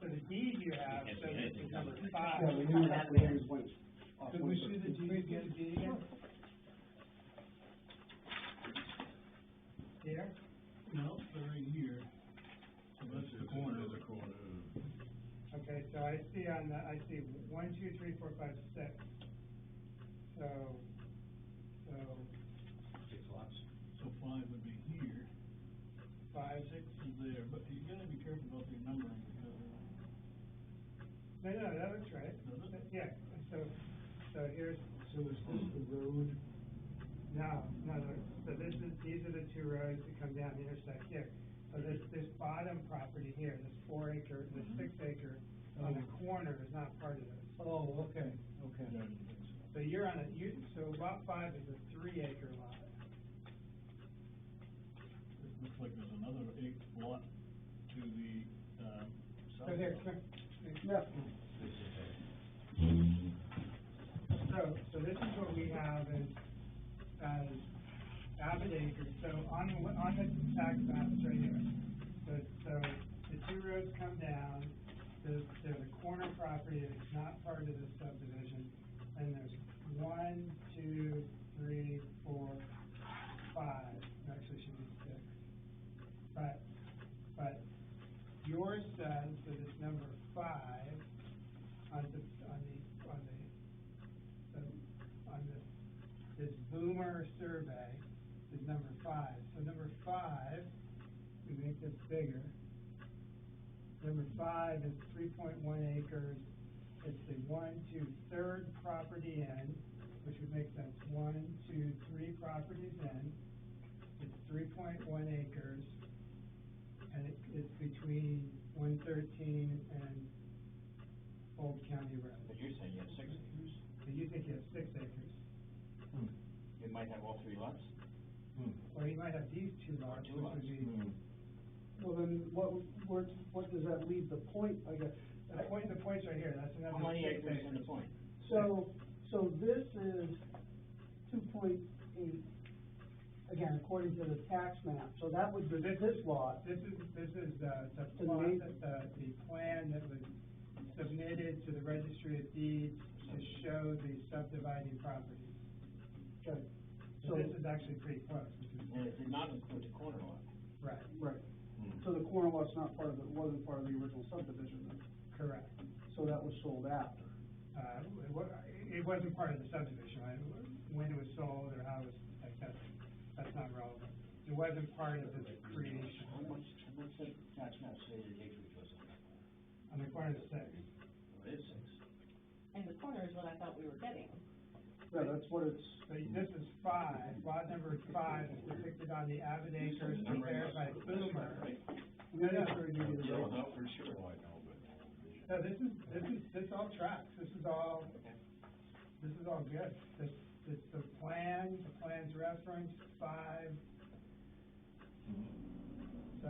So the deed you have, You can't says see this anything. is number Yeah, 5. we knew that land went off. Could we see the deed again? Here? No, they're right here. So that's the corner. The corner. Okay, so I see 1, 2, 3, 4, 5, 6. So, 6 lots. So 5 would be here, 5, 6 is there, but you gotta be careful about the numbering because no, that looks right. Does it? Yeah, so here's, So is this the road? no, so these are the 2 roads that come down, intersect here. So this bottom property here, this 4-acre, this 6-acre on the corner is not part of this. Oh, okay. So you're on so lot 5 is a 3-acre lot. it looks like there's another 8 lot to the, south. So here, Yeah, so this is what we have as Avid Acres. So on the tax map, it's right here. So the 2 roads come down, there's a corner property that's not part of the subdivision, and there's 1, 2, 3, 4, 5, actually should be 6. But yours says that it's number 5 on this Boomer survey is number 5. So number 5, we make this bigger. Number 5 is 3.1 acres. It's the 3rd property in, which would make sense. 1, 2, 3 properties in. It's 3.1 acres, and it's between 113 and Old County Road. But you're saying you have 6 acres. So you think you have 6 acres? You might have all 3 lots. Or you might have these 2 lots, Two which lots. would be, well then, what does that leave the point, I guess? the point's right here, that's How another many 6 acres in the point? So this is 2.8 again, according to the tax map, so that would be this lot. This is the The plot, main- the plan that was submitted to the registry of deeds to show the subdividing property. Okay, So so, this is actually pretty close, which is, And it did not include the corner lot. right, right, so the corner lot's not part of it, wasn't part of the original subdivision then, correct. so that was sold after. It wasn't part of the subdivision, right? When it was sold or how it was, like, that's not relevant. It wasn't part of the creation. How much did tax map say the acreage was on that? On the corner of the six. Oh, it is 6. And the corner is what I thought we were getting. Yeah, that's what it's, So this is 5, lot number 5 is depicted on the Avid Acres prepared by Boomer. we didn't have to give you the No, right. not for sure, I know, but. So this all tracks, this is all good. The plan's reference 5. So,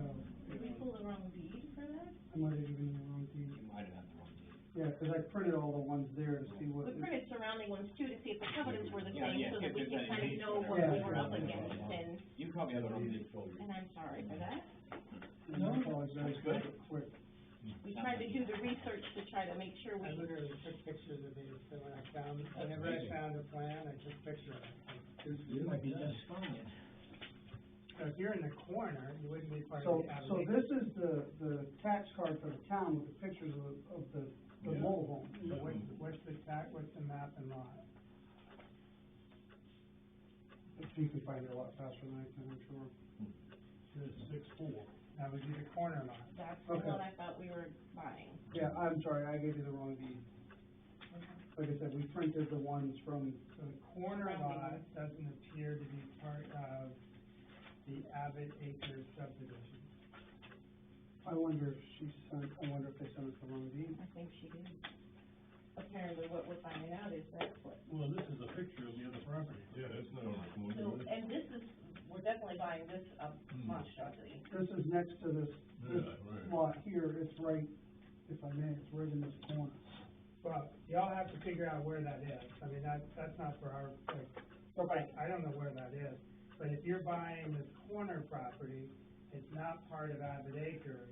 Did we pull the wrong deed for that? I might have given you the wrong deed. You might have had the wrong deed. Yeah, cause I printed all the ones there to see what. We printed surrounding ones too to see if the covenants were the Yeah, same, yeah, so that if we there's could any kind of need know for what that. we were up against, You probably have the wrong deed, Phil. and I'm sorry for that. And I apologize, That's good. quick. We tried to do the research to try to make sure I we, literally took pictures of these, so whenever I found a plan, I took pictures of it. You might be just fine. So if you're in the corner, you wouldn't be part So, of the Avid so Acres. this is the tax card for the town with the pictures of the Yeah. mobile home. So what's the map and lot? If you can find it a lot faster than I can, I'm sure. It's 6-4. That would be the corner lot. that's the Okay. one I thought we were buying. Yeah, I'm sorry, I gave you the wrong deed. Like I said, we printed the ones from, So the corner lot doesn't appear to be part of the Avid Acres subdivision. I wonder if they sent us the wrong deed. I think she did. Apparently what we're finding out is that's what, Well, this is a picture of the other property. Yeah, that's not on the corner. so, and this is, we're definitely buying this monstrosity. This is next to this Yeah, right. lot here, it's right, if I may, it's right in this corner. Well, y'all have to figure out where that is. I mean, that's not for our, I don't know where that is. But if you're buying this corner property, it's not part of Avid Acres.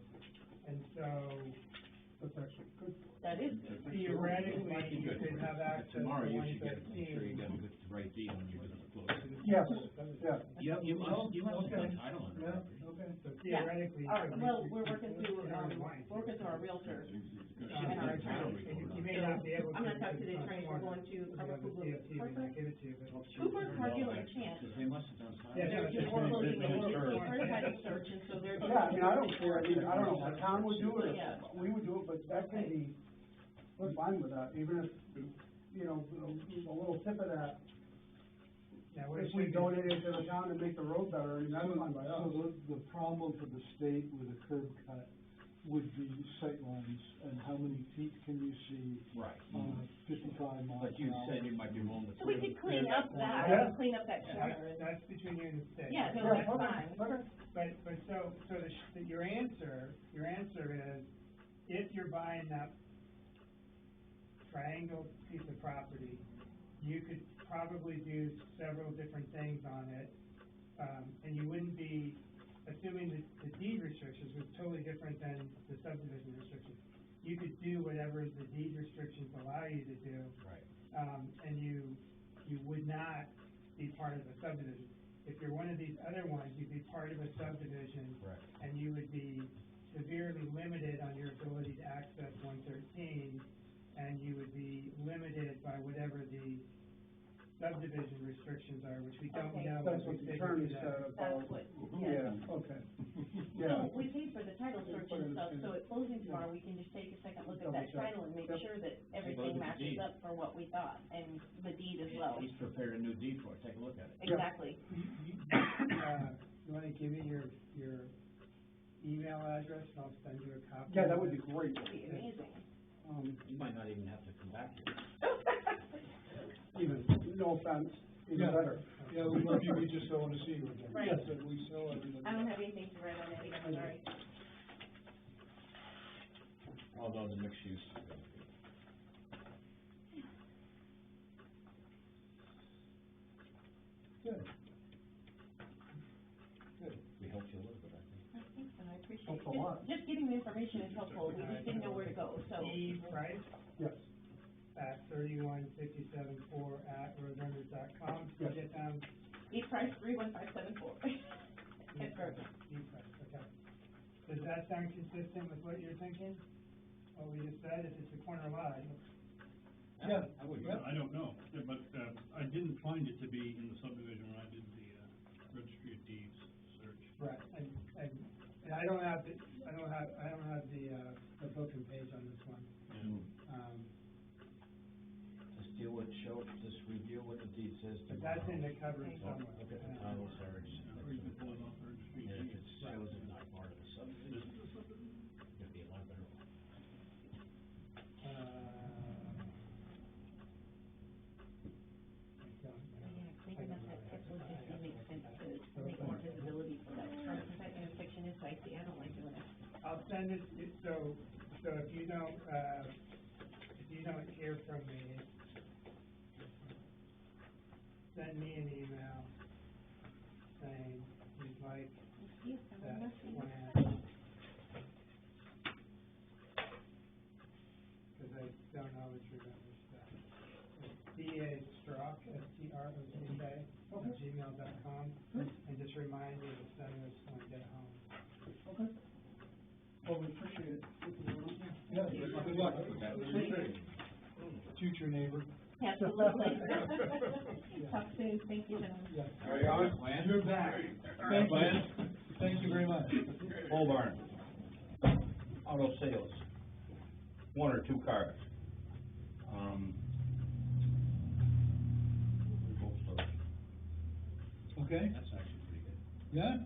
And so That's actually good for it. That is, theoretically, you could have access to Tomorrow you should get, make sure you 113. got the right deed when you visit the close. Yes, yeah. You must Okay. have title on the Yeah, property. okay. So yeah, theoretically. you could- well, we're working through, We're going to we're working through our realtor. You may not be able to. I'm gonna talk to the because attorney, it's we're on going to corner. cover The DOT may not give it to you, but. Cooper, Cargill, and Chance. Because they must have done title. Yeah, They're just foreclosing the certified search, and so they're. Yeah, I mean, I don't care, I mean, I don't know if the town would do it, Yeah. or we would do it, but that can be, we're fine with that, even if, you know, a little tip of that, Yeah, what if it we should be- donate it to the town and make the road better, I mean, that's fine by us. So the problem for the state with a curb cut would be sightlines, and how many feet can you see Right. on a 55 mile But you an hour? said you might be willing to. So we could clean clear up corner. that, clean up that Yeah, corner. that's between you and the state. Yeah, no, Yeah, that's okay, fine. okay. But so your answer is, if you're buying that triangle piece of property, you could probably do several different things on it, and you wouldn't be, assuming that the deed restrictions was totally different than the subdivision restrictions. You could do whatever the deed restrictions allow you to do. Right. And you would not be part of the subdivision. If you're one of these other ones, you'd be part of a subdivision. Right. And you would be severely limited on your ability to access 113, and you would be limited by whatever the subdivision restrictions are, which we don't Okay. know. That's what what we the figured attorney today. said That's about, what, yeah, okay, yeah. So we paid for the title search and stuff, so at closing tomorrow, we can just take a second look at that Double check. title and make Yep. sure that look at everything the matches deed. up for what we thought, and the deed as well. He's prepared a new deed for it, take a look at it. Exactly. You wanna give me your email address, and I'll send you a copy? Yeah, that would be great. That'd be amazing. You might not even have to come back here. Even, no offense, even Yeah. better. Yeah, we love you, we just don't wanna see you again. Right. Yes, and we sell everything. I don't have anything to write on it, I'm sorry. Although the mixed use. Good. lot. just getting the information is helpful, we just didn't know where to go, so. E. Price Yes, at 31574@roadrunners.com. Yes. Get down, E-Price 31574. That's perfect. E. Price, okay. Does that sound consistent with what you're thinking? What we just said, if it's a corner lot? Yeah. I would, Yep. I don't know, yeah, but, I didn't find it to be in the subdivision when I did the, registry of deeds search. Right, and I don't have the, the book and page on this one. just deal with, just review what the deed says. But that's in the coverage somewhere. Look at the title search. Or you could pull it off the registry of And if deeds. it shows it's not part of the subdivision, it'd be a lot better. Cleaning up that Texas just makes sense to make more visibility for that truck, because that intersection is dicey, I don't like doing it. I'll send it, so if you don't hear from me, send me an email saying you'd like Yes, I that will see. plan. Cause I don't always remember stuff. It's D-A-Strock, S-T-R-O-C-K, @gmail.com, and just remind me to send this when I get home. okay. Well, we appreciate it. Yeah, good luck. Future neighbor. Absolutely. Talk soon, thank you, gentlemen. Yeah. Are you on? You're back. Thank you. Thank you very much. Pole barn. Auto sales. One or two cars. Both stores. Okay, That's actually pretty good. yeah,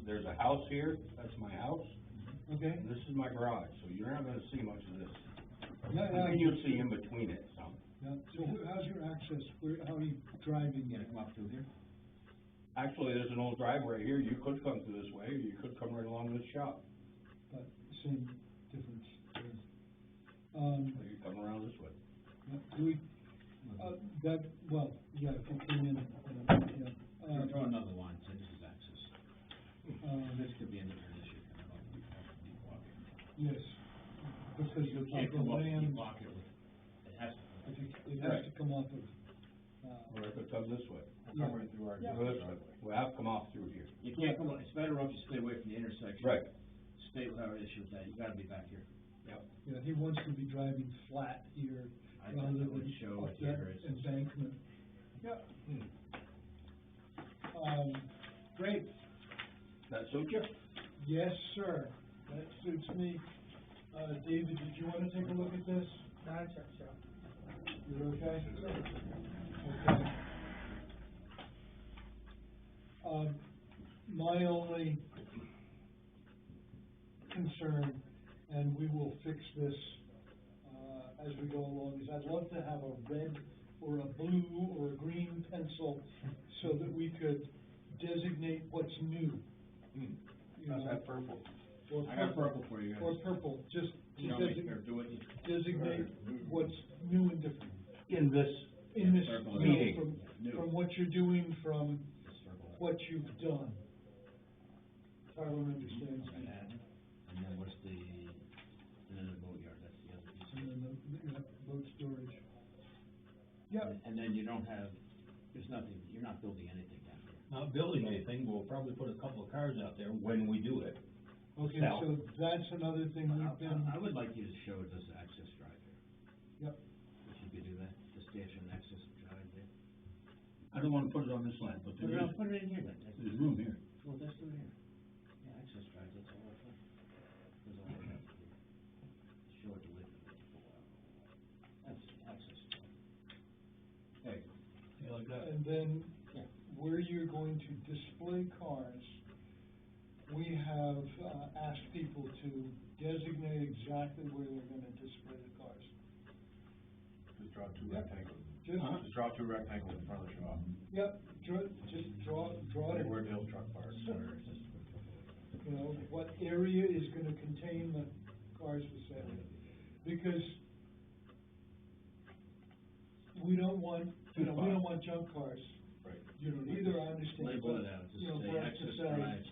There's a house here, that's my house, okay. and this is my garage, so you're not gonna see much of this. Yeah, I mean, you'll see in between it some. yeah. So how's your access? How are you driving? You gotta come up through here. Actually, there's an old driveway here, you could come through this way, or you could come right along this shop, But same difference. or you come around this way. Do we, well, yeah, if you came in, yeah. Draw another line, say this is access. This could be a different issue, I don't know, deep pocket. Yes, because You of can't the come up deep land, pocket with, it has to. it has to come off of, Or it could come this way. Yeah. Come right through our Yeah. Or this way. We have to come off through here. You can't come, it's better off you stay away from the intersection. Right. Stay without an issue with that, you gotta be back here. yeah, he wants to be driving flat here I rather think than it would show up it here that as- embankment. Yeah. Great, That suit you? yes, sir, that suits me. David, did you wanna take a look at this? You're okay? Okay. My only concern, and we will fix this, as we go along, is I'd love to have a red or a blue or a green pencil so that we could designate what's new. You How's know, that purple? or I got purple for you guys. Or purple, just to You know, do it. designate what's new and different In this, in this, Purple. you know, Meeting. from what you're doing, from Circle that. what you've done. If everyone understands And me. then what's and then the boatyard, that's the other piece. And then the boat storage. Yep, And then you don't have, there's nothing, you're not building anything down here. Not building anything, we'll probably put a couple of cars out there when we do it. okay, Sell. so that's another thing we've been, I would like you to show this access drive here. yep, If you could do that, just station an access drive there. I don't wanna put it on this land, but Put it in here then. there's room here. Well, let's do it here. Yeah, access drive, that's all I thought. That's all I have to do. Show it the width of it. That's access drive. There you go. Yeah, like that. and then Yeah. where you're going to display cars, we have, asked people to designate exactly where they're gonna display the cars. Just draw two Yeah. rectangles. Just, Just draw two rectangles in front of the shop. yep, just draw it. Where Dale's truck parks, where it's just. You know, what area is gonna contain the cars for sale. Because we don't want, we don't want junk cars. Right. You don't either, I understand, Label but, it out, just you know, say for us to access say, drive and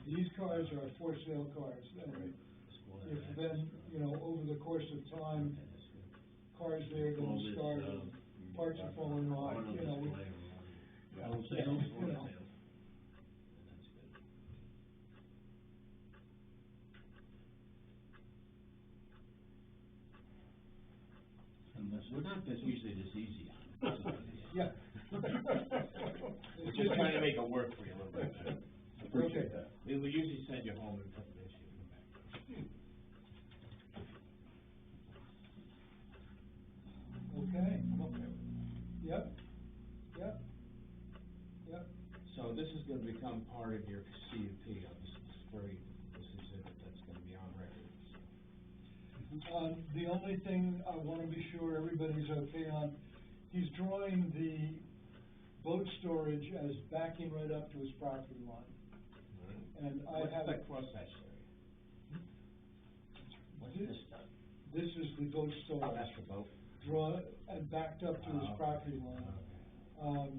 these cars are for sale cars, and if then, you know, over the course of time, cars there All gonna this, start, parts are falling off, on you know, we, display or on sale, you on know. sale. That's good. Unless, we're not this usually this easy on. yeah. We're just trying to make it work for you a little bit. Okay. We would usually send you home in a couple days, you come back. Okay, I'm okay with it. yep, yep, yep. So this is gonna become part of your CUP, this exhibit that's gonna be on record, so. The only thing I wanna be sure everybody's okay on, he's drawing the boat storage as backing right up to his property line. And I What's have, that cross-hatch area? What's this stuff? this is the boat Oh, storage, that's the boat? draw and backed up to his Oh, property line. okay.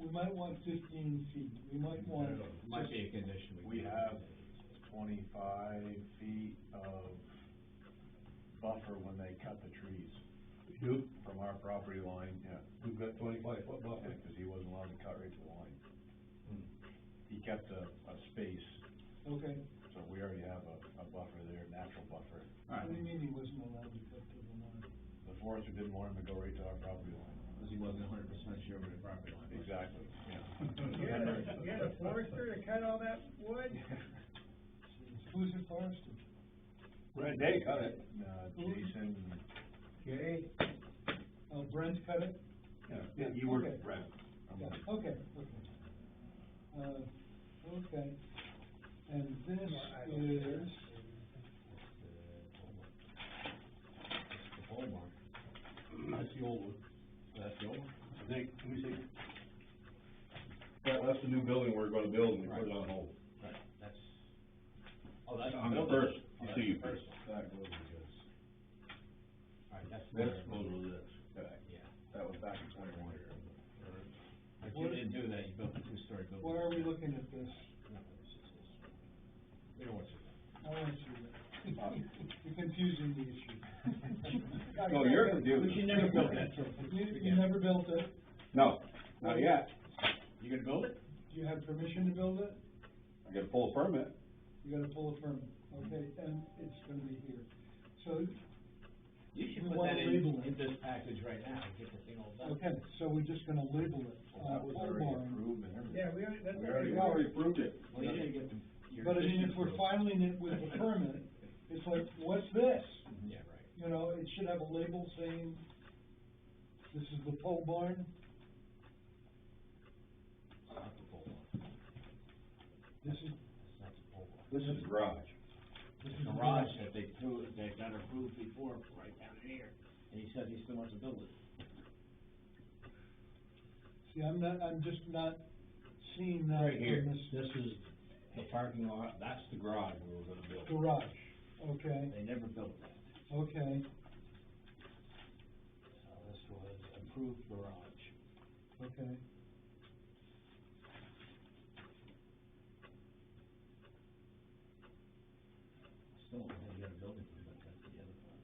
We might want 15 feet, we might want. Might be a condition. We have 25 feet of buffer when they cut the trees You, from our property line, yeah. we've got 25-foot buffer. Yeah, cause he wasn't allowed to cut right to the line. Hmm. He kept a space, Okay, so we already have a buffer there, natural buffer. what do you mean he wasn't allowed to cut to the line? The forester didn't want him to go right to our property line. Because he wasn't 100% sure where the property line was. Exactly, yeah. You had a forester to cut all that wood? Who's the forester? Right, they cut it. Jason, Okay. Brent cut it? Yeah, you were, Okay. right. Yeah, okay, okay. Okay, and this is, The pole barn. That's the old one. That's the old one? I think, let me see. That's the new building we're gonna build, and we put it on hold. Right, that's, oh, that's. On the building. first, Oh, you that's see, the first one. that goes with this. Alright, that's. This where- goes with this. Yeah, That was back in 21. but you didn't do that, you built a two-story building. why are we looking at this? No, it's just this. We don't want you to. I want to see that. You're confusing the issue. No, you're confused. But you never built that, so. You never built it, No, not yet. You gonna build it? do you have permission to build it? I gotta pull a permit. You gotta pull a permit, okay, and it's gonna be here. So, You should We put wanna that label it. in this package right now, and get the thing all done. okay, so we're just gonna label it, That was pole already barn. approved and everything. Yeah, we already, that's We already. already approved it. Well, you didn't get the, your. But I mean, if we're conditions filing it with a permit, it's like, what's this? were- Yeah, right. You know, it should have a label saying, this is the pole barn, Not the pole barn. this is, That's not the pole barn. This is garage. this The is. the garage that they got approved before, right down here, and he says he still wants to build it. See, I'm just not seeing that Right here, in this this is the parking lot, that's the garage we were gonna build. garage, okay, They never built that. okay, So this was approved garage. okay. Still, they got a building, but that's the other part.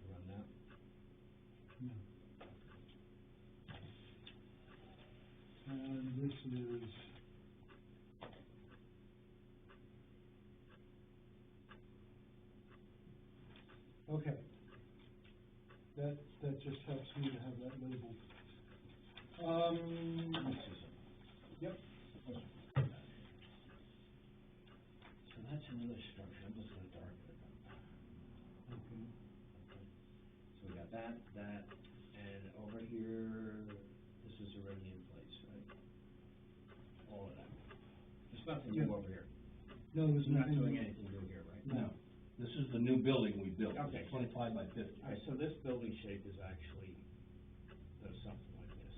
Run that. And this is. Okay. That just helps me to have that labeled. Yep, So that's another structure, I'm just gonna darken it up. okay. So we got that, and over here, this is already in place, right? All of that. There's nothing new Yeah. over here. No, there's We're not nothing. doing anything new here, right? No. This is the new building we built, Okay. 25 by 50. Alright, so this building shape is actually, does something like this.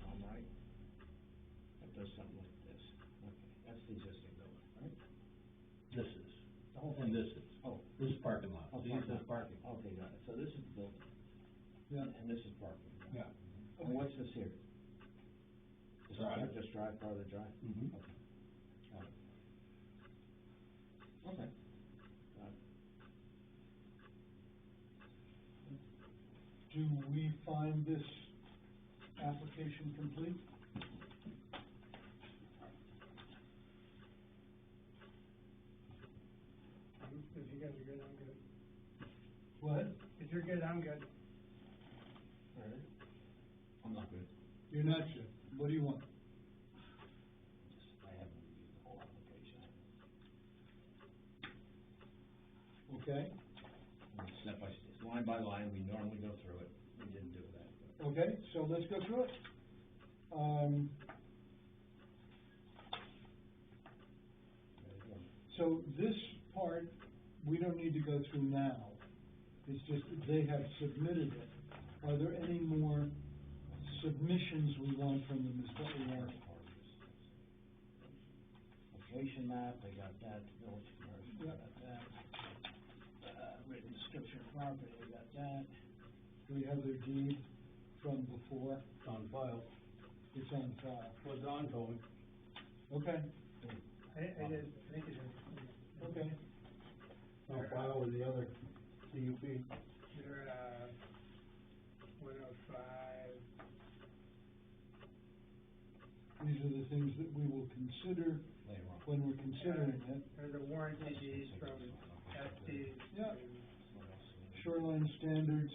I'm right? It does something like this. Okay, that's the existing building, right? This is, The and this is. Oh. This is parking lot. Oh, See, it says parking. Okay, got it. So this is the building. Yeah. And this is parking. Yeah. And what's this here? Just Drive. Just drive, part of the drive? Mhm. Okay. Got it. Okay. Got it. Do we find this application complete? If you guys are good, I'm good. What? If you're good, I'm good. Alright. I'm not good. You're not sure. What do you want? I haven't reviewed the whole application. Okay, Step by step, line by line, we normally go through it. We didn't do that, but. okay, so let's go through it. So this part, we don't need to go through now. It's just that they have submitted it. Are there any more submissions we want from them, is what we want? Location map, they got that, village commercial, they Yep. got that. Written description of property, they got that. Do we have their deed from before? It's on file. It's on file. What Don told me. Okay, I think it is. okay. On file with the other CUP. You're, 105. These are the things that we will consider Later on. when we're considering it. There's a warranty deed from SD. Yeah. What else? Shoreline standards,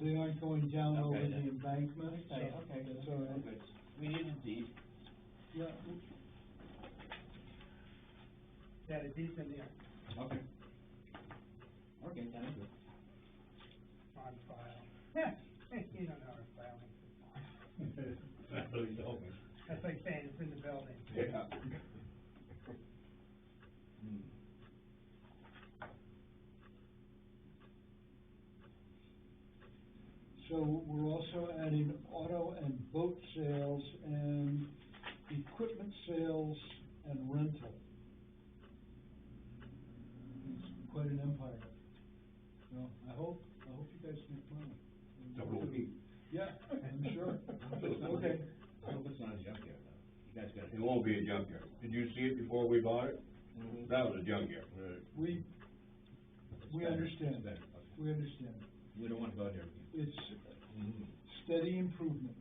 they aren't going down over Okay, the then. embankment, so Okay, that's all right. good. We need a deed. Yeah, Yeah, the deed's in there, Okay. Okay, thank you. on file. Yeah, you don't know our filing. That's what he told me. That's like saying it's in the building. Yeah. so we're also adding auto and boat sales and equipment sales and rental. It's quite an empire. Well, I hope you guys make money. So will we. Yeah, I'm sure. Okay. I hope it's not a junkyard though. You guys got It won't be a junkyard. Did you see it before we bought it? Mhm. That was a junkyard. We understand. Better, We understand. We don't want to go there again. It's steady improvement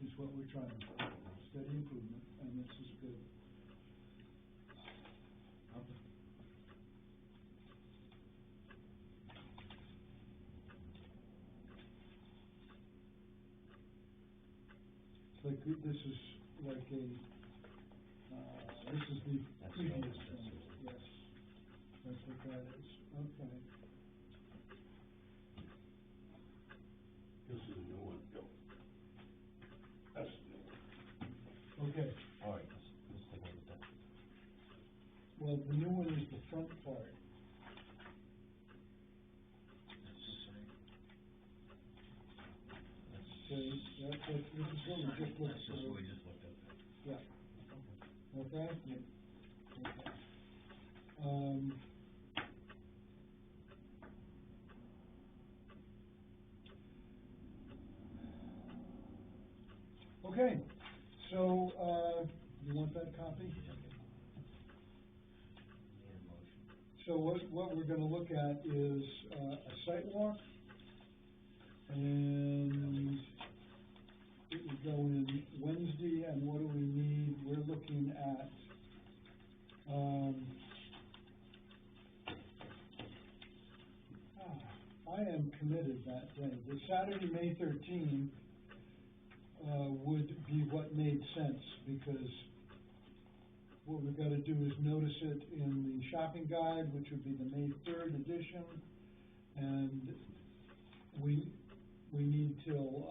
is what we're trying to do. Steady improvement, and this is good. Okay. It's like, this is like a, this is the That's previous the old one, thing, that's yes. That's what that is, okay. This is a new one, Joe. That's the new one. Okay, All right, let's take a look at that. well, the new one is the front part. Okay, this is what we just looked That's just through. what we just looked at. Yeah. Okay? Yep. Okay. Okay, so, you want that copy? Need a motion. So what we're gonna look at is, a site walk, and it would go in Wednesday, and what do we need? We're looking at, I am committed that day. The Saturday, May 13, would be what made sense, because what we've gotta do is notice it in the shopping guide, which would be the May 3rd edition, and we need till,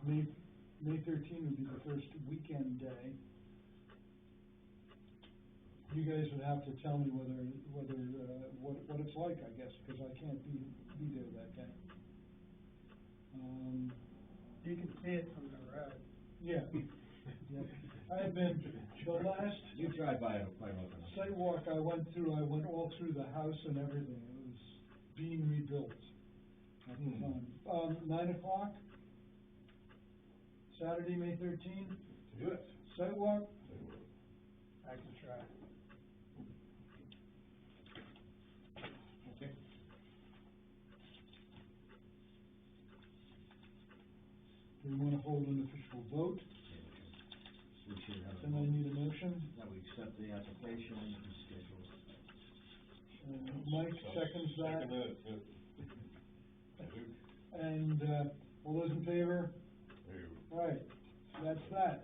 May 13 would be the first weekend day. You guys would have to tell me whether, what it's like, I guess, because I can't be there that day. You can see it from the road. Yeah, yeah. I admit, the last You drive by it quite often. sidewalk I went all through the house and everything, it was being rebuilt at the time. 9 o'clock, Saturday, May 13th, Yes. sidewalk, I can try. Okay. do we wanna hold an official vote? We should have. Then I need a motion. That we accept the application and schedule. Mike seconds that, Second that, yeah. and, all those in favor? Hey, Right, that's that.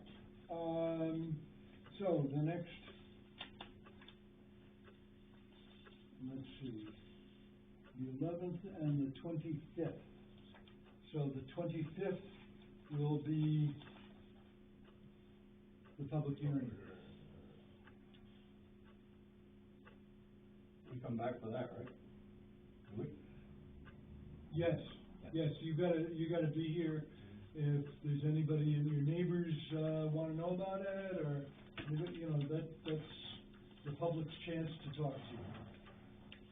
So the next, let's see, the 11th and the 25th. So the 25th will be the public hearing. We come back for that, right? Do we? Yes, you gotta be here. If there's anybody in your neighbors, wanna know about it, or, you know, that's the public's chance to talk to you.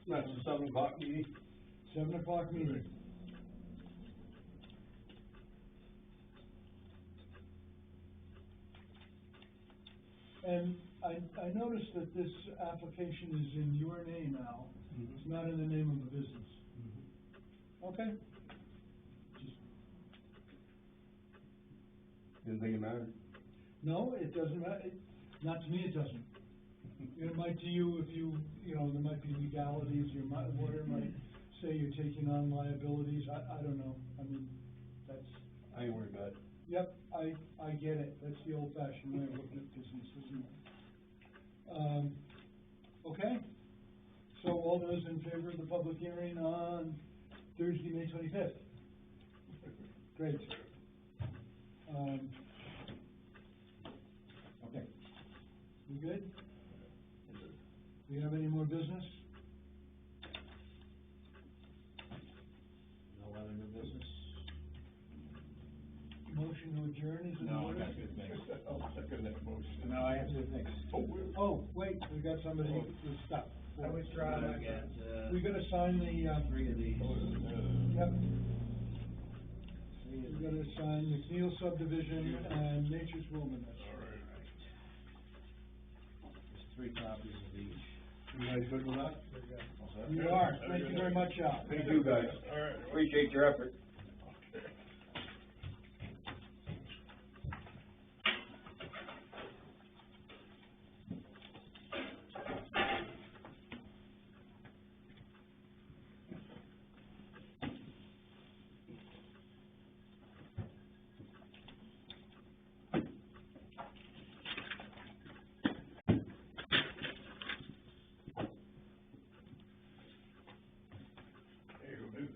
That's the 7 o'clock meeting? 7 o'clock meeting. And I noticed that this application is in your name, Al. It's not in the name of the business. Okay? Didn't think it mattered. No, it doesn't matter, not to me it doesn't. It might to you if you know, there might be legalities, your lawyer might say you're taking on liabilities, I don't know, I mean, that's, I ain't worried about it. yep, I get it, that's the old fashioned way of looking at business, isn't it? Okay, so all those in favor of the public hearing on Thursday, May 25th? Great. Okay. We good? Do we have any more business? No other new business? Motion to adjourn is in No, I order? got good things. I'll second that motion. No, I have good things. Oh, wait, we got somebody to stop. I withdraw I that. got, We gotta sign the, three of these. yep, Three of we gotta sign the McNeil subdivision and Nature's Wilderness. There's 3 copies of each. You guys good with that? You are, thank you very much, Al. Thank you, guys. All right. Appreciate your effort. Hey, we'll do.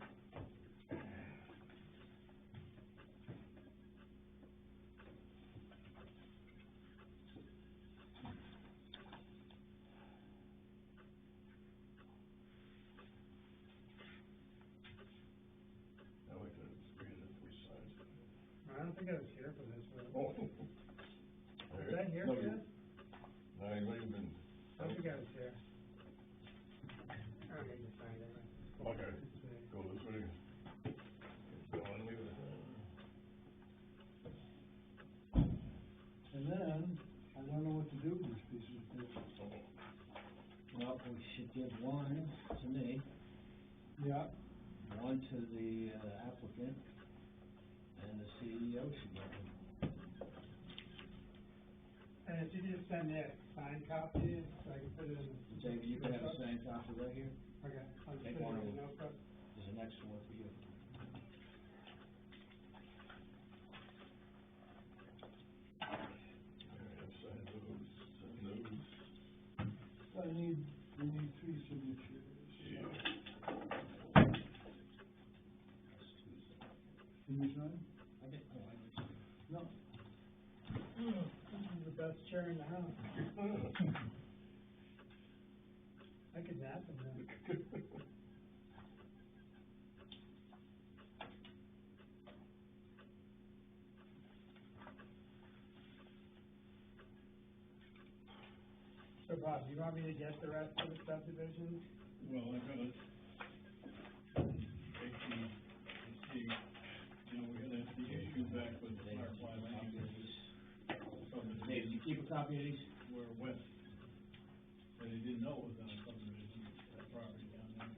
Now we can read it 3 sides. I don't think I was here for this, but, Oh. was that here No, for you- this? No, you may have been. I don't think I was here. I don't need to sign it. Okay, It's me. go this way. Go on, leave it. And then, I don't know what to do with these pieces of paper. Well, we should give one to me, Yeah, one to the applicant, and the CEO should get one. And if you just send me a signed copy, so I can put it in. David, you can have a signed copy right here. Okay, I'll just Take put one it of in the them. notebook. There's an extra one for you. Sign those. we need 3 signatures. Can you sign? Okay, oh, I did. No. This is the best chair in the house. I could nap in there. Bob, do you want me to get the rest of the subdivisions? Well, I've got to take the, let's see, you know, we had the issue back with the Firefly Lane. Dave, you keep a copy of these? Where West, that he didn't know it was on a subdivision, that property down there.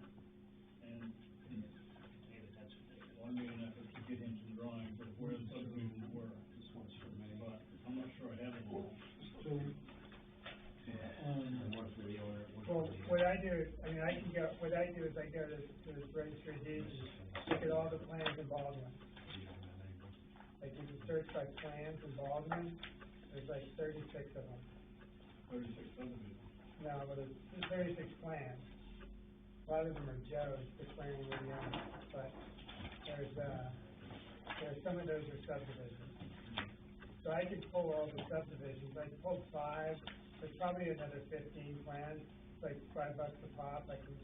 And one made an effort to get him some drawings of where the subdivisions were. This one's for me. But I'm not sure I have it all. So, And one for the owner, one Well, for the. what I do is, I mean, I go to the registry of deeds, and look at all the plans in Baldwin. Like, you can search by plans in Baldwin, there's like 36 of them. 36 subdivisions. No, but there's 36 plans. A lot of them are Joe's declaring where the owner, but there's some of those are subdivisions. So I could pull all the subdivisions, I pulled 5, there's probably another 15 plans, it's like $5 a pop, I can,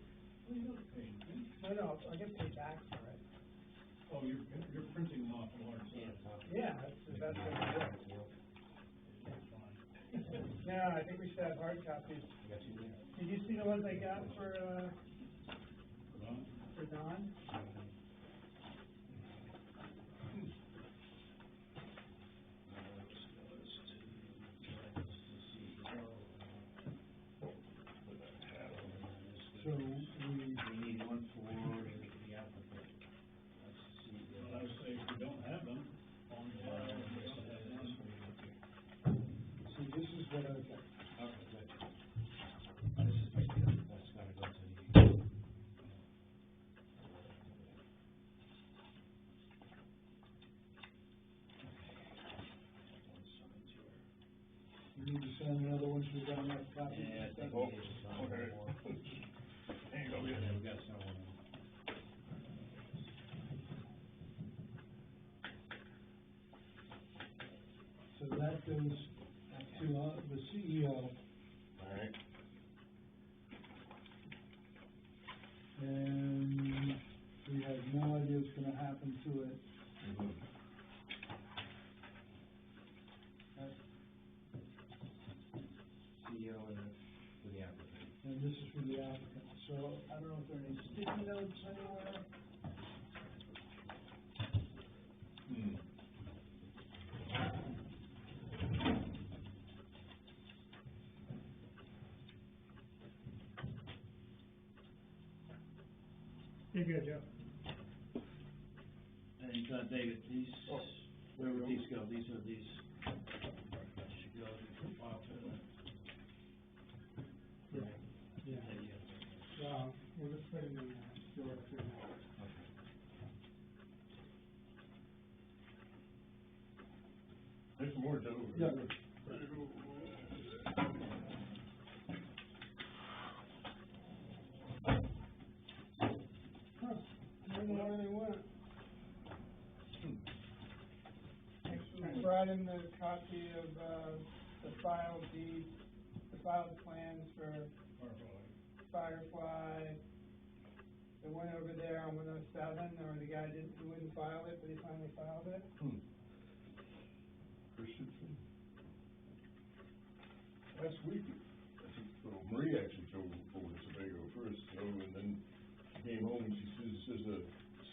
Well, you don't pay anything. no, I get paid back for it. Oh, you're printing them off a large size. Yeah, that's what it is. That's fine. No, I think we should have hard copies. I got you there. Did you see the ones I got for Huh? Don? so we, We need one for the applicant. That's the CEO. Well, I would say if we don't have them, on the file, we don't have them. so this is what I've got. Okay, good. This is, that's gotta go to the. You need to send another one so we got enough copies. Yeah, I think Oh, we need to sign okay. one more. There you go, Yeah, yeah. we got someone. So that goes to, the CEO, Alright, and we have no idea what's gonna happen to it. CEO and for the applicant. And this is for the applicant, so I don't know if there are any sticky notes anywhere. You're good, Joe. And, David, these, where would these go? These are these, should go to the file folder. Yeah. Yeah. Yeah. Well, we'll just put it in the storage for now. there's some more, Joe. Yeah. Ready to go. Huh, I don't know where they went. I brought in the copy of, the filed deed, the filed plans for Firefly. The one over there on 107, or the guy who wouldn't file it, but he finally filed it. Christensen. Last week, I think, well, Marie actually drove over to Sebago first, so, and then she came home and she says, there's a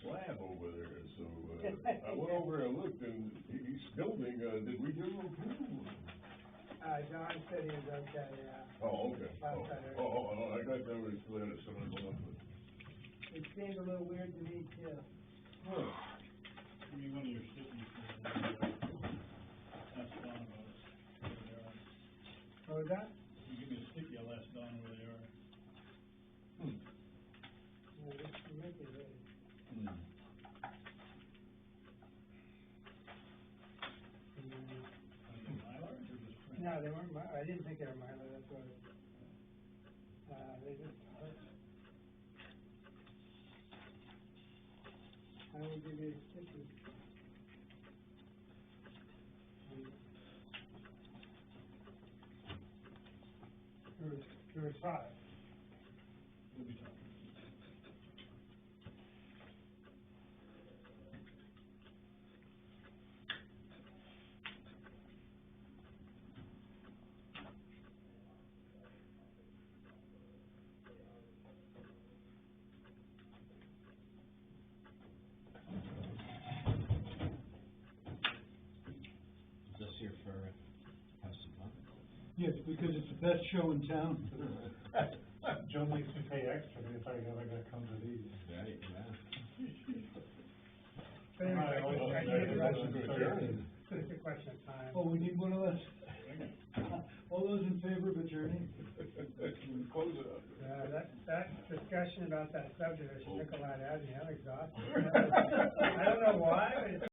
slab over there, so, I went over and looked and he's building, did we give him approval? John said he was okay, yeah. Oh, okay. Last I heard. Oh, I got that was clear at 7 o'clock, but. It seemed a little weird to me too. Huh. Give me one of your stickies. Ask Don about it. Where they are. What was that? You give me a sticky, I'll ask Don where they are. Yeah, this might be ready. Are they Mylars or just print? No, they weren't I didn't think they were Mylar, that's what, they just, I will give you a sticky. There was 5. We'll be talking. Yeah, because it's the best show in town. Joe makes me pay extra if I gotta come to these. Right, yeah. But anyway, I always I think think that's it's a good adjourn. just a question of time. Oh, we need one of those. All those in favor of adjourning? Close it up. That discussion about that subdivision, Nicollet Avenue, I'm exhausted. I don't know why, but it's